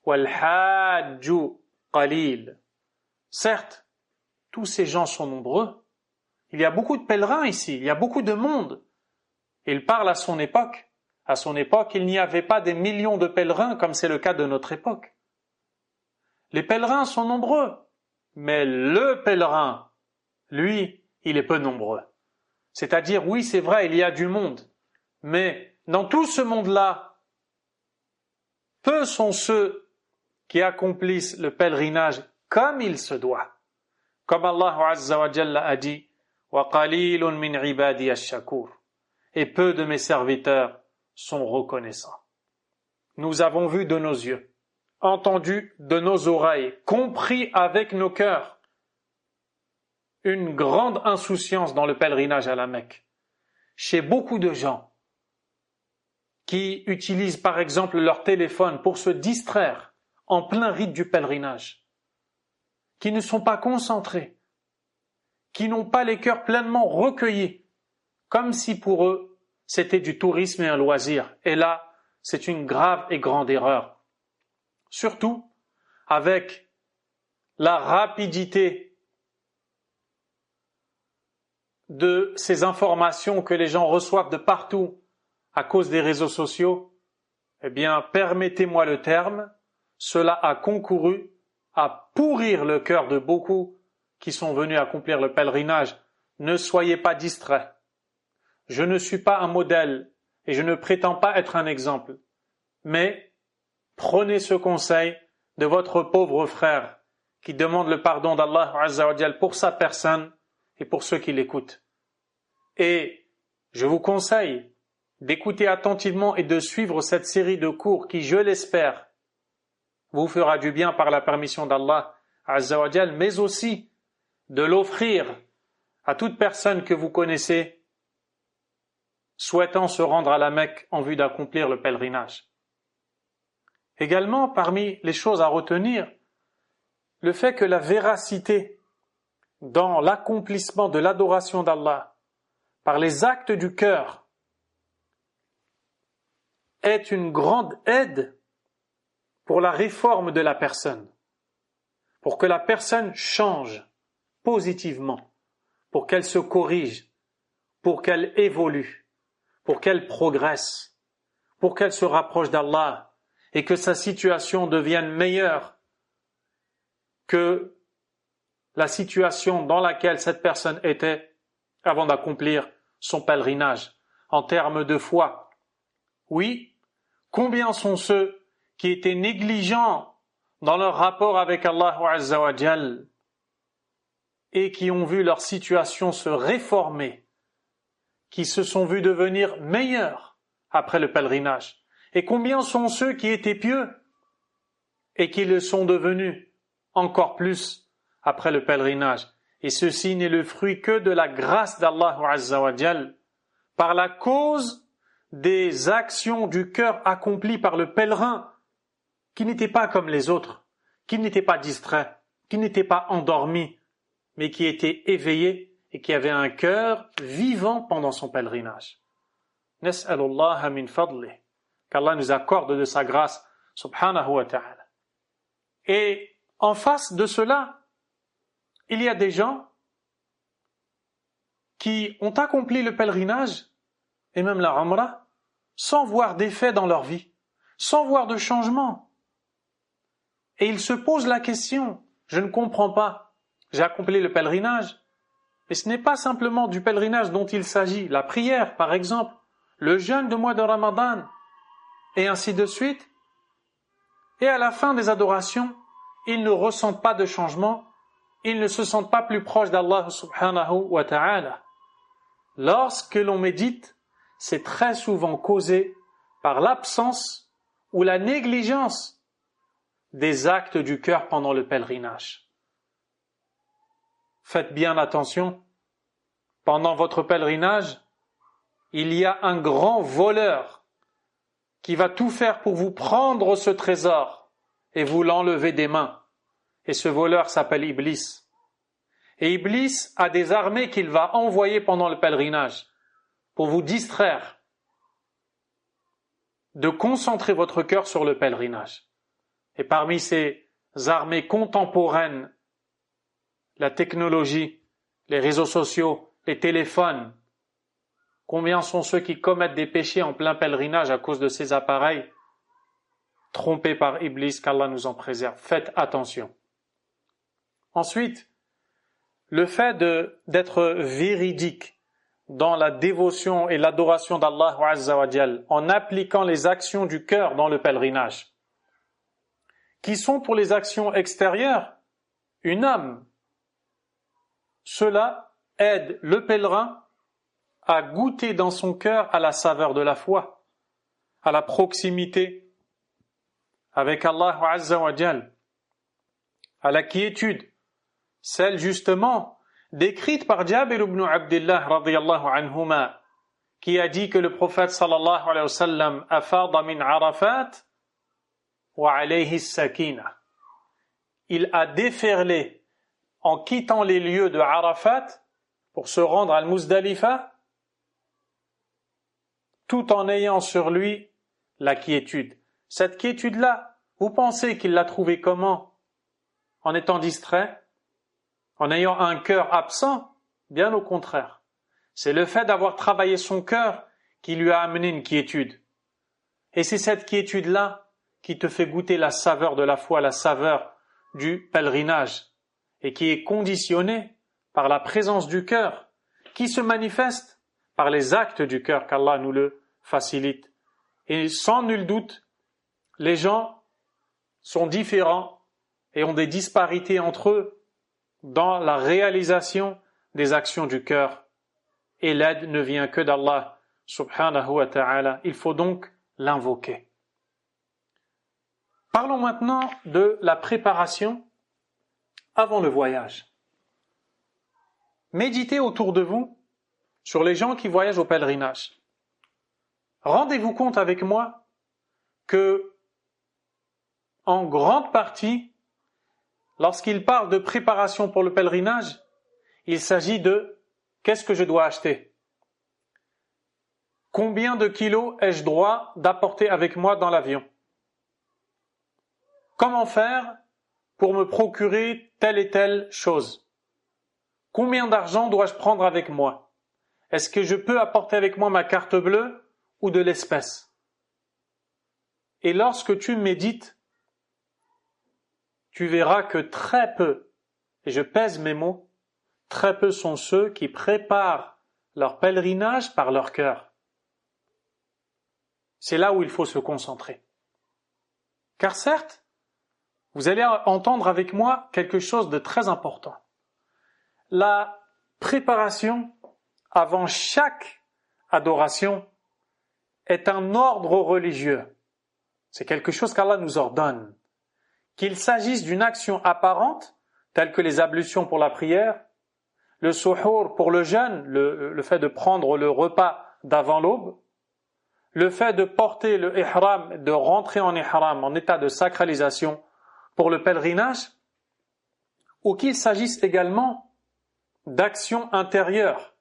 wal-hajju qalil. Certes, tous ces gens sont nombreux. Il y a beaucoup de pèlerins ici, il y a beaucoup de monde. Il parle à son époque. À son époque, il n'y avait pas des millions de pèlerins comme c'est le cas de notre époque. Les pèlerins sont nombreux, mais le pèlerin, lui, il est peu nombreux. C'est-à-dire, oui, c'est vrai, il y a du monde, mais dans tout ce monde-là, peu sont ceux qui accomplissent le pèlerinage comme il se doit. Comme Allah Azza wa Jalla a dit, وَقَلِيلٌ مِّنْ عِبَادِيَ الشَّكُورِ. Et peu de mes serviteurs sont reconnaissants. Nous avons vu de nos yeux, entendu de nos oreilles, compris avec nos cœurs, une grande insouciance dans le pèlerinage à la Mecque. Chez beaucoup de gens qui utilisent par exemple leur téléphone pour se distraire en plein rite du pèlerinage, qui ne sont pas concentrés, qui n'ont pas les cœurs pleinement recueillis, comme si pour eux c'était du tourisme et un loisir. Et là, c'est une grave et grande erreur. Surtout avec la rapidité de ces informations que les gens reçoivent de partout à cause des réseaux sociaux, eh bien, permettez-moi le terme, cela a concouru à pourrir le cœur de beaucoup qui sont venus accomplir le pèlerinage. Ne soyez pas distraits. Je ne suis pas un modèle et je ne prétends pas être un exemple, mais prenez ce conseil de votre pauvre frère qui demande le pardon d'Allah Azza wa Jal pour sa personne et pour ceux qui l'écoutent. Et je vous conseille d'écouter attentivement et de suivre cette série de cours qui, je l'espère, vous fera du bien par la permission d'Allah Azza wa Jal, mais aussi de l'offrir à toute personne que vous connaissez souhaitant se rendre à la Mecque en vue d'accomplir le pèlerinage. Également, parmi les choses à retenir, le fait que la véracité dans l'accomplissement de l'adoration d'Allah par les actes du cœur est une grande aide pour la réforme de la personne, pour que la personne change positivement, pour qu'elle se corrige, pour qu'elle évolue, pour qu'elle progresse, pour qu'elle se rapproche d'Allah et que sa situation devienne meilleure que la situation dans laquelle cette personne était avant d'accomplir son pèlerinage en termes de foi. Oui, combien sont ceux qui étaient négligents dans leur rapport avec Allah Azza wa Jal et qui ont vu leur situation se réformer, qui se sont vus devenir meilleurs après le pèlerinage. Et combien sont ceux qui étaient pieux et qui le sont devenus encore plus après le pèlerinage. Et ceci n'est le fruit que de la grâce d'Allah Azza wa Jal par la cause des actions du cœur accomplies par le pèlerin qui n'était pas comme les autres, qui n'était pas distrait, qui n'était pas endormi, mais qui était éveillé et qui avait un cœur vivant pendant son pèlerinage. Nas'alullaha min fadlih, qu'Allah nous accorde de sa grâce, subhanahu wa ta'ala. Et en face de cela, il y a des gens qui ont accompli le pèlerinage et même la Umrah sans voir d'effet dans leur vie, sans voir de changement. Et ils se posent la question, je ne comprends pas, j'ai accompli le pèlerinage, mais ce n'est pas simplement du pèlerinage dont il s'agit, la prière par exemple, le jeûne du mois de Ramadan, et ainsi de suite. Et à la fin des adorations, ils ne ressentent pas de changement, ils ne se sentent pas plus proches d'Allah subhanahu wa ta'ala. Lorsque l'on médite, c'est très souvent causé par l'absence ou la négligence des actes du cœur pendant le pèlerinage. Faites bien attention, pendant votre pèlerinage, il y a un grand voleur qui va tout faire pour vous prendre ce trésor et vous l'enlever des mains. Et ce voleur s'appelle Iblis. Et Iblis a des armées qu'il va envoyer pendant le pèlerinage pour vous distraire de concentrer votre cœur sur le pèlerinage. Et parmi ces armées contemporaines, la technologie, les réseaux sociaux, les téléphones, combien sont ceux qui commettent des péchés en plein pèlerinage à cause de ces appareils, trompés par Iblis, qu'Allah nous en préserve. Faites attention. Ensuite, le fait d'être véridique dans la dévotion et l'adoration d'Allah Azza wa Jal, en appliquant les actions du cœur dans le pèlerinage, qui sont pour les actions extérieures une âme. Cela aide le pèlerin à goûter dans son cœur à la saveur de la foi, à la proximité avec Allah Azza wa Jal, à la quiétude, celle justement décrite par Jabir ibn Abdullah radiyallahu anhuma, qui a dit que le prophète sallallahu alayhi wa sallam afada min Arafat wa alayhi sakina. Il a déferlé en quittant les lieux de Arafat pour se rendre à Al-Muzdalifa, tout en ayant sur lui la quiétude. Cette quiétude-là, vous pensez qu'il l'a trouvée comment? En étant distrait? En ayant un cœur absent? Bien au contraire. C'est le fait d'avoir travaillé son cœur qui lui a amené une quiétude. Et c'est cette quiétude-là qui te fait goûter la saveur de la foi, la saveur du pèlerinage, et qui est conditionnée par la présence du cœur, qui se manifeste par les actes du cœur, qu'Allah nous le facilite. Et sans nul doute, les gens sont différents et ont des disparités entre eux dans la réalisation des actions du cœur. Et l'aide ne vient que d'Allah subhanahu wa ta'ala. Il faut donc l'invoquer. Parlons maintenant de la préparation avant le voyage. méditez autour de vous sur les gens qui voyagent au pèlerinage. Rendez-vous compte avec moi que, en grande partie, lorsqu'ils parlent de préparation pour le pèlerinage, il s'agit de qu'est-ce que je dois acheter? Combien de kilos ai-je droit d'apporter avec moi dans l'avion? Comment faire pour me procurer telle et telle chose? Combien d'argent dois-je prendre avec moi? Est-ce que je peux apporter avec moi ma carte bleue ou de l'espèce? Et lorsque tu médites, tu verras que très peu, et je pèse mes mots, très peu sont ceux qui préparent leur pèlerinage par leur cœur. C'est là où il faut se concentrer. Car certes, vous allez entendre avec moi quelque chose de très important. La préparation avant chaque adoration est un ordre religieux. C'est quelque chose qu'Allah nous ordonne. Qu'il s'agisse d'une action apparente, telle que les ablutions pour la prière, le suhour pour le jeûne, le fait de prendre le repas d'avant l'aube, le fait de porter le ihram, de rentrer en ihram, en état de sacralisation pour le pèlerinage, ou qu'il s'agisse également d'actions intérieures,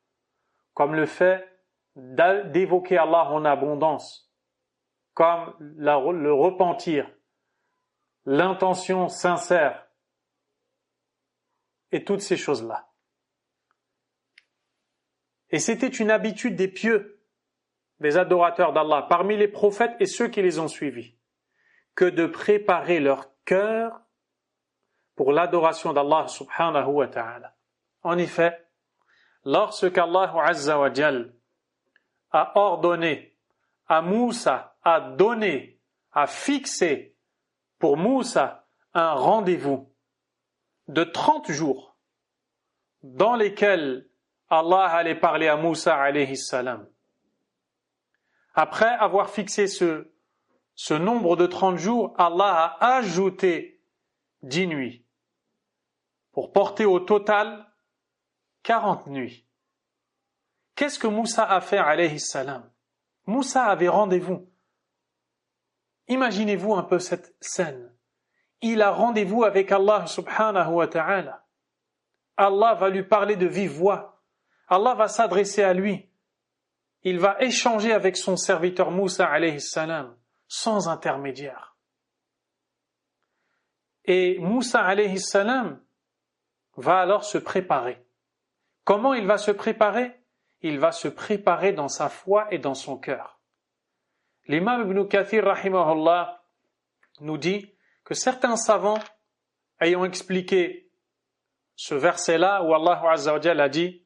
comme le fait d'évoquer Allah en abondance, comme le repentir, l'intention sincère, et toutes ces choses-là. Et c'était une habitude des pieux, des adorateurs d'Allah, parmi les prophètes et ceux qui les ont suivis, que de préparer leur cœur pour l'adoration d'Allah subhanahu wa ta'ala. En effet, lorsque Allah Azza wa Jal a ordonné à Moussa, a donné, a fixé pour Moussa un rendez-vous de 30 jours dans lesquels Allah allait parler à Moussa alayhi salam. Après avoir fixé ce nombre de 30 jours, Allah a ajouté 10 nuits pour porter au total 40 nuits. Qu'est-ce que Moussa a fait alayhi salam? Moussa avait rendez-vous. Imaginez-vous un peu cette scène. Il a rendez-vous avec Allah subhanahu wa ta'ala. Allah va lui parler de vive voix. Allah va s'adresser à lui. Il va échanger avec son serviteur Moussa alayhi salam sans intermédiaire. Et Moussa alayhi salam va alors se préparer. Comment il va se préparer? Il va se préparer dans sa foi et dans son cœur. L'imam Ibn Kathir rahimahullah nous dit que certains savants ayant expliqué ce verset-là où Allah Azza wa Jalla a dit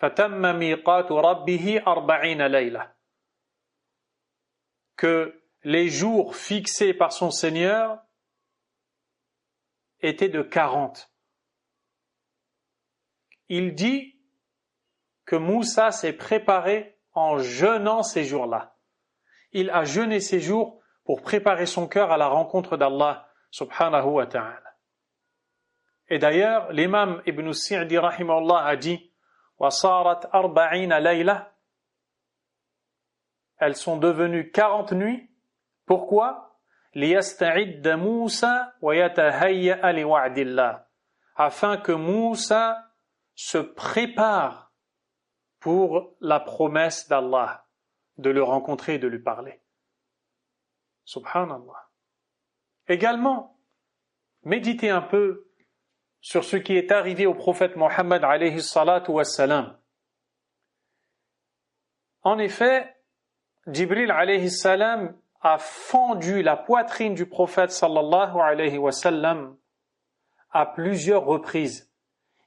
فَتَمَّ مِيقَاتُ رَبِّهِ 40 لَيْلَةً, que les jours fixés par son Seigneur étaient de 40. Il dit que Moussa s'est préparé en jeûnant ces jours-là. Il a jeûné ces jours pour préparer son cœur à la rencontre d'Allah subhanahu wa ta'ala. Et d'ailleurs, l'imam Ibn Sa'di rahimahullah a dit وَصَارَتْ 40 لَيْلَةً, elles sont devenues 40 nuits. Pourquoi? لِيَسْتَعِدَّ مُوسَى وَيَتَهَيَّأَ لِوَعْدِ اللَّهِ, afin que Moussa se prépare pour la promesse d'Allah, de le rencontrer et de lui parler. Subhanallah. Également, méditez un peu sur ce qui est arrivé au prophète Mohammed alayhi salatu wassalam. En effet, Jibril alayhi salam a fendu la poitrine du prophète sallallahu alayhi wa sallam à plusieurs reprises.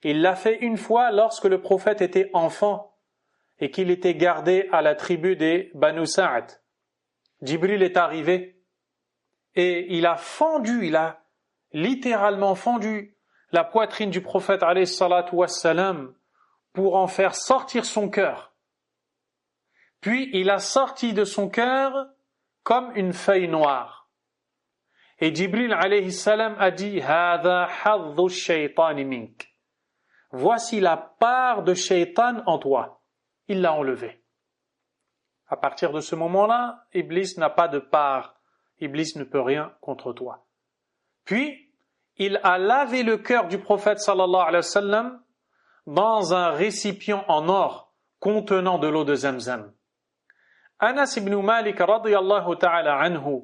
Il l'a fait une fois lorsque le prophète était enfant et qu'il était gardé à la tribu des Banu Sa'd. Jibril est arrivé et il a littéralement fendu la poitrine du prophète alayhi salatu wassalam pour en faire sortir son cœur. Puis il a sorti de son cœur comme une feuille noire. Et Jibril alayhi salam a dit « Hada hadhu shaytani mink » voici la part de Shaitan en toi. Il l'a enlevé. À partir de ce moment-là, Iblis n'a pas de part. Iblis ne peut rien contre toi. Puis, il a lavé le cœur du prophète sallallahu alayhi wa sallam dans un récipient en or contenant de l'eau de Zamzam. Anas ibn Malik radiyallahu ta'ala anhu,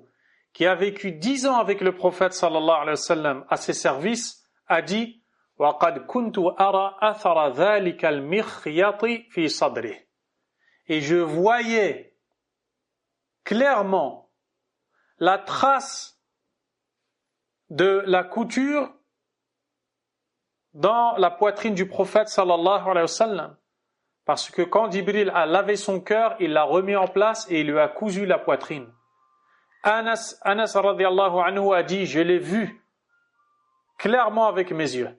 qui a vécu 10 ans avec le prophète sallallahu alayhi wa sallam à ses services, a dit وَقَدْ كُنْتُ أَرَى أَثَرَ ذَلِكَ الْمِخْيَطِ فِي صَدْرِهِ. Et je voyais clairement la trace de la couture dans la poitrine du prophète sallallahu alayhi wa sallam. Parce que quand Jibril a lavé son cœur, il l'a remis en place et il lui a cousu la poitrine. Anas radiyallahu anhu a dit, je l'ai vu clairement avec mes yeux.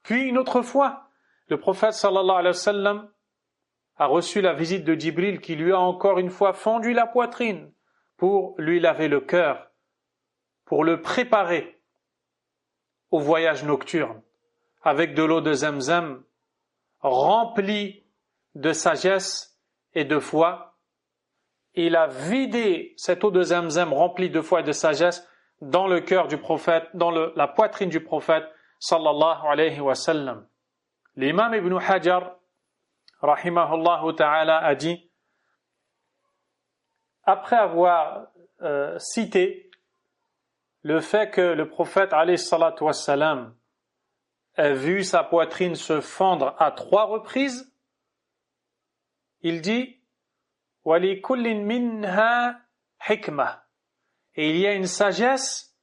Puis une autre fois, le prophète sallallahu alayhi wa sallam a reçu la visite de Jibril qui lui a encore une fois fendu la poitrine pour lui laver le cœur, pour le préparer au voyage nocturne avec de l'eau de Zamzam remplie de sagesse et de foi. Il a vidé cette eau de Zamzam remplie de foi et de sagesse dans le cœur du prophète, dans la poitrine du prophète sallallahu alayhi wa sallam. L'imam Ibn Hajar rahimahullah ta'ala a dit, après avoir cité le fait que le prophète alayhi salatu wa sallam a vu sa poitrine se fendre à 3 reprises, il dit وَلِكُلٍّ مِّنْهَا حِكْمَةٌ. Et il y a une sagesse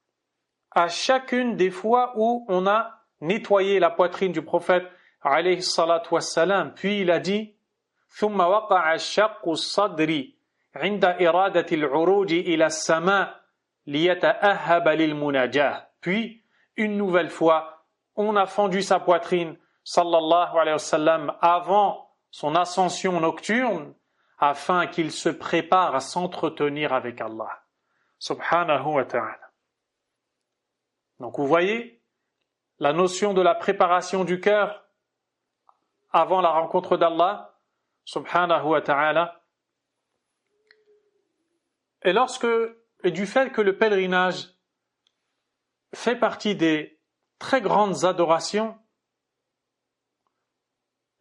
à chacune des fois où on a nettoyé la poitrine du prophète alayhi salatu wassalam. Puis il a dit ثُمَّ وَقَعَ شَقُّ الصَّدْرِ عِنْدَ إِرَادَةِ الْعُرُوجِ إِلَى السَّمَاءِ لِيَتَأَهَّبَ لِلْمُنَاجَاةِ. Puis une nouvelle fois on a fendu sa poitrine sallallahu alayhi wa sallam avant son ascension nocturne afin qu'il se prépare à s'entretenir avec Allah subhanahu wa ta'ala. Donc vous voyez la notion de la préparation du cœur avant la rencontre d'Allah subhanahu wa ta'ala. Et du fait que le pèlerinage fait partie des très grandes adorations,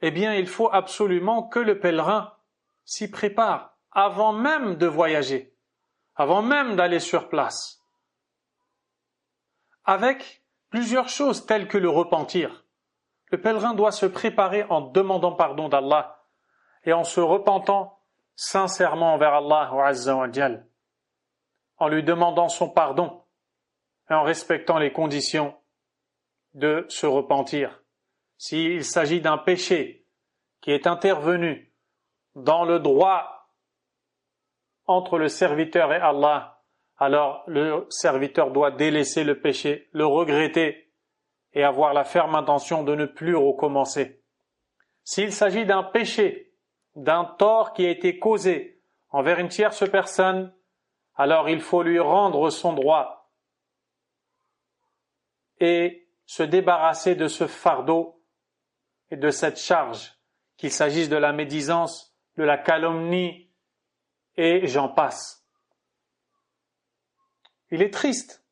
eh bien il faut absolument que le pèlerin s'y prépare avant même de voyager, avant même d'aller sur place, avec plusieurs choses telles que le repentir. Le pèlerin doit se préparer en demandant pardon d'Allah et en se repentant sincèrement envers Allah Azza wa Jal, en lui demandant son pardon et en respectant les conditions de se repentir. S'il s'agit d'un péché qui est intervenu dans le droit entre le serviteur et Allah, alors le serviteur doit délaisser le péché, le regretter et avoir la ferme intention de ne plus recommencer. S'il s'agit d'un péché, d'un tort qui a été causé envers une tierce personne, alors il faut lui rendre son droit et se débarrasser de ce fardeau et de cette charge, qu'il s'agisse de la médisance, de la calomnie, et j'en passe. Il est triste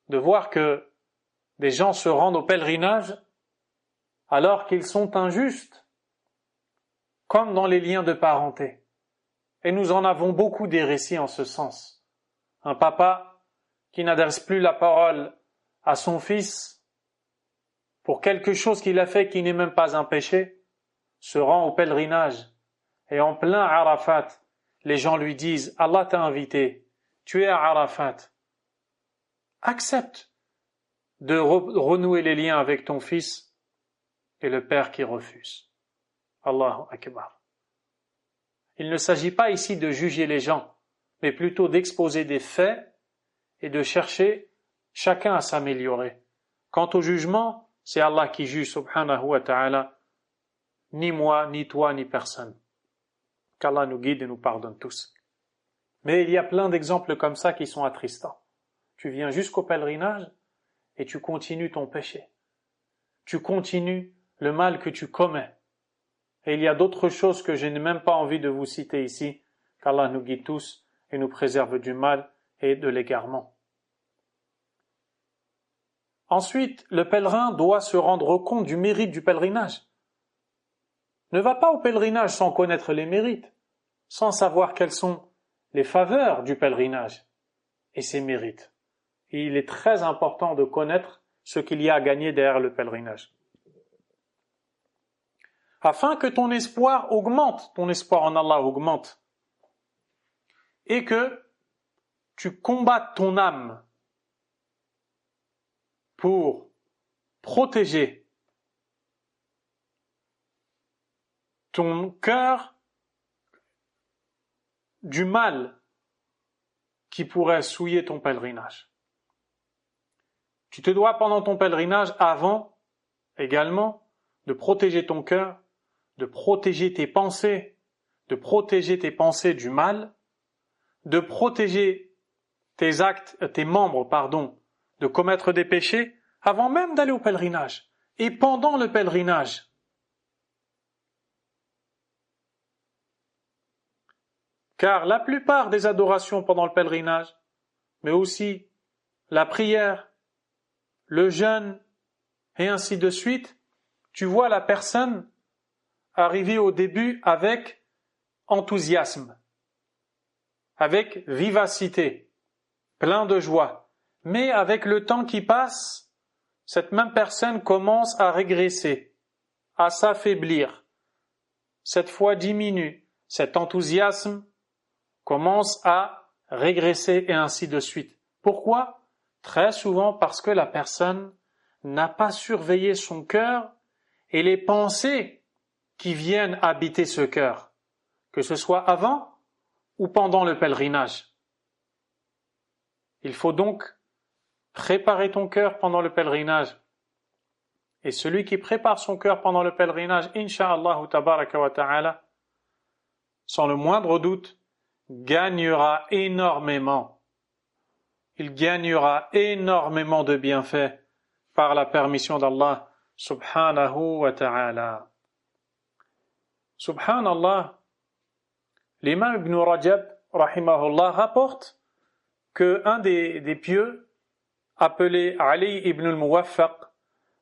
de voir que des gens se rendent au pèlerinage alors qu'ils sont injustes, comme dans les liens de parenté. Et nous en avons beaucoup des récits en ce sens. Un papa qui n'adresse plus la parole à son fils pour quelque chose qu'il a fait qui n'est même pas un péché, se rend au pèlerinage et en plein Arafat, les gens lui disent « Allah t'a invité, tu es à Arafat, accepte de renouer les liens avec ton fils » et le père qui refuse. Allahu Akbar. Il ne s'agit pas ici de juger les gens, mais plutôt d'exposer des faits et de chercher chacun à s'améliorer. Quant au jugement, c'est Allah qui juge subhanahu wa ta'ala, ni moi, ni toi, ni personne. Qu'Allah nous guide et nous pardonne tous. Mais il y a plein d'exemples comme ça qui sont attristants. Tu viens jusqu'au pèlerinage et tu continues ton péché. Tu continues le mal que tu commets. Et il y a d'autres choses que je n'ai même pas envie de vous citer ici, qu'Allah nous guide tous et nous préserve du mal et de l'égarement. Ensuite, le pèlerin doit se rendre compte du mérite du pèlerinage. Ne va pas au pèlerinage sans connaître les mérites, sans savoir quelles sont les faveurs du pèlerinage et ses mérites. Et il est très important de connaître ce qu'il y a à gagner derrière le pèlerinage. Afin que ton espoir augmente, ton espoir en Allah augmente, et que tu combattes ton âme pour protéger ton cœur du mal qui pourrait souiller ton pèlerinage. Tu te dois pendant ton pèlerinage, avant également, de protéger ton cœur, de protéger tes pensées du mal, de protéger tes actes, tes membres, de commettre des péchés avant même d'aller au pèlerinage et pendant le pèlerinage. Car la plupart des adorations pendant le pèlerinage, mais aussi la prière, le jeûne et ainsi de suite, tu vois la personne arriver au début avec enthousiasme, avec vivacité, plein de joie. Mais avec le temps qui passe, cette même personne commence à régresser, à s'affaiblir. Cette foi diminue, cet enthousiasme commence à régresser et ainsi de suite. Pourquoi? Très souvent parce que la personne n'a pas surveillé son cœur et les pensées qui viennent habiter ce cœur, que ce soit avant ou pendant le pèlerinage. Il faut donc préparer ton cœur pendant le pèlerinage. Et celui qui prépare son cœur pendant le pèlerinage, incha'Allah tabaraka wa ta'ala, sans le moindre doute, gagnera énormément. Il gagnera énormément de bienfaits par la permission d'Allah subhanahu wa ta'ala. Subhanallah, l'imam Ibn Rajab, rahimahullah, rapporte que un des pieux, appelé Ali ibn al-Muwaffaq,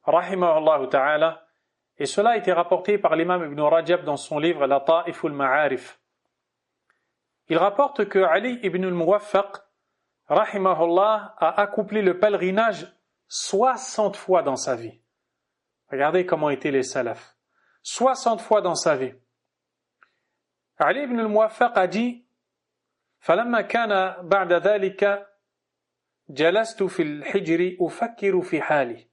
rahimahullah ta'ala, et cela a été rapporté par l'imam Ibn Rajab dans son livre Lata'if al-Ma'arif. Il rapporte que Ali ibn al-Muwaffaq, rahimahullah, a accompli le pèlerinage 60 fois dans sa vie. Regardez comment étaient les salafs. 60 fois dans sa vie. Ali ibn al-Muwaffaq a dit فلما كان بعد ذلك جلست في الحجر أفكر في حالي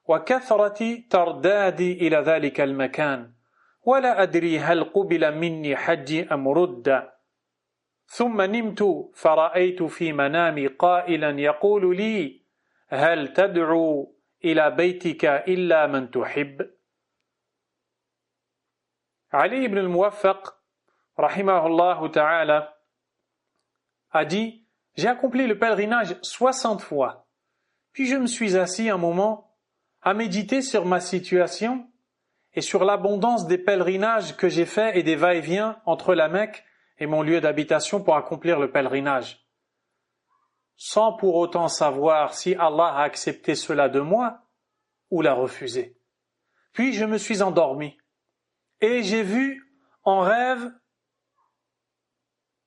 وكثرة تردادي إلى ذلك المكان ولا أدري هل قبل مني حجي أم رد ثم نمت فرأيت في منامي قائلا يقول لي هل تدعو إلى بيتك إلا من تحب. Ali ibn al-Muwaffaq, rahimahullah ta'ala, a dit, j'ai accompli le pèlerinage 60 fois, puis je me suis assis un moment à méditer sur ma situation et sur l'abondance des pèlerinages que j'ai faits et des va-et-vient entre la Mecque et mon lieu d'habitation pour accomplir le pèlerinage, sans pour autant savoir si Allah a accepté cela de moi ou l'a refusé. Puis je me suis endormi et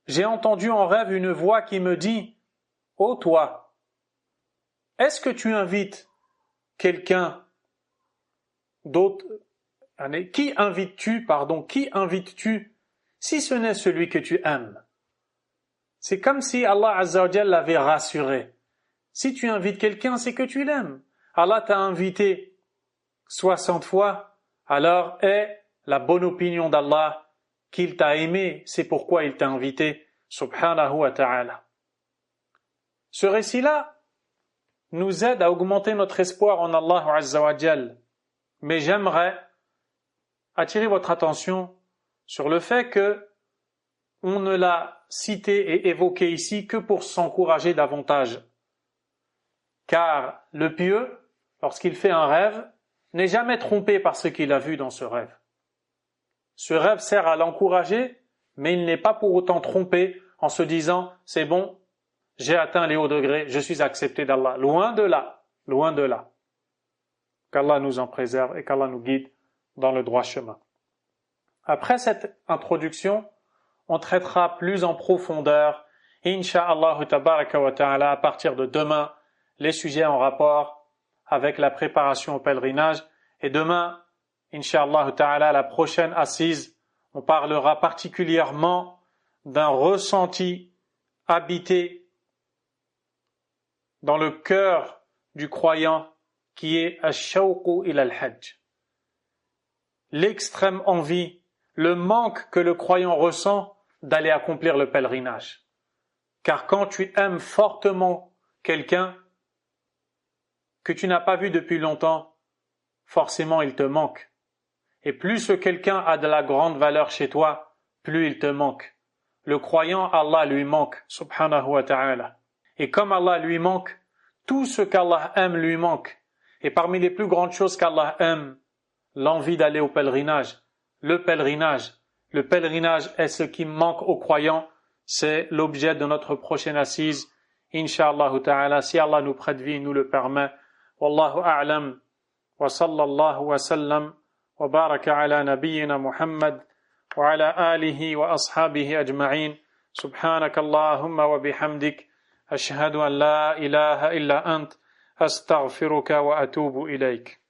j'ai entendu en rêve une voix qui me dit « Ô toi, est-ce que tu invites quelqu'un d'autre? Qui invites-tu si ce n'est celui que tu aimes ?» C'est comme si Allah Azza wa Jalla l'avait rassuré. Si tu invites quelqu'un, c'est que tu l'aimes. Allah t'a invité 60 fois, alors aie la bonne opinion d'Allah qu'il t'a aimé, c'est pourquoi il t'a invité, subhanahu wa ta'ala. Ce récit-là nous aide à augmenter notre espoir en Allah Azza wa Jal. Mais j'aimerais attirer votre attention sur le fait que on ne l'a cité et évoqué ici que pour s'encourager davantage. Car le pieux, lorsqu'il fait un rêve, n'est jamais trompé par ce qu'il a vu dans ce rêve. Ce rêve sert à l'encourager, mais il n'est pas pour autant trompé en se disant « c'est bon, j'ai atteint les hauts degrés, je suis accepté d'Allah ». Loin de là, loin de là. Qu'Allah nous en préserve et qu'Allah nous guide dans le droit chemin. Après cette introduction, on traitera plus en profondeur, Inch'Allah tabaraka wa ta'ala, à partir de demain, les sujets en rapport avec la préparation au pèlerinage. Et demain, Inch'Allah ta'ala, la prochaine assise, on parlera particulièrement d'un ressenti habité dans le cœur du croyant qui est ash-shawqu ila al-hajj. L'extrême envie, le manque que le croyant ressent d'aller accomplir le pèlerinage. Car quand tu aimes fortement quelqu'un que tu n'as pas vu depuis longtemps, forcément il te manque. Et plus ce quelqu'un a de la grande valeur chez toi, plus il te manque. Le croyant, Allah lui manque, subhanahu wa ta'ala. Et comme Allah lui manque, tout ce qu'Allah aime lui manque. Et parmi les plus grandes choses qu'Allah aime, l'envie d'aller au pèlerinage. Le pèlerinage est ce qui manque aux croyants. C'est l'objet de notre prochaine assise. Inch'Allah ta'ala, si Allah nous prête vie, nous le permet. Wallahu a'lam. Wa sallallahu wa sallam. Wa baraka ala nabiyyina Muhammad. Wa ala alihi wa ashabihi ajma'in. Subhanaka Allahumma wa bihamdik. Ashhadu an la ilaha illa ant. Astaghfiruka wa atubu ilayk.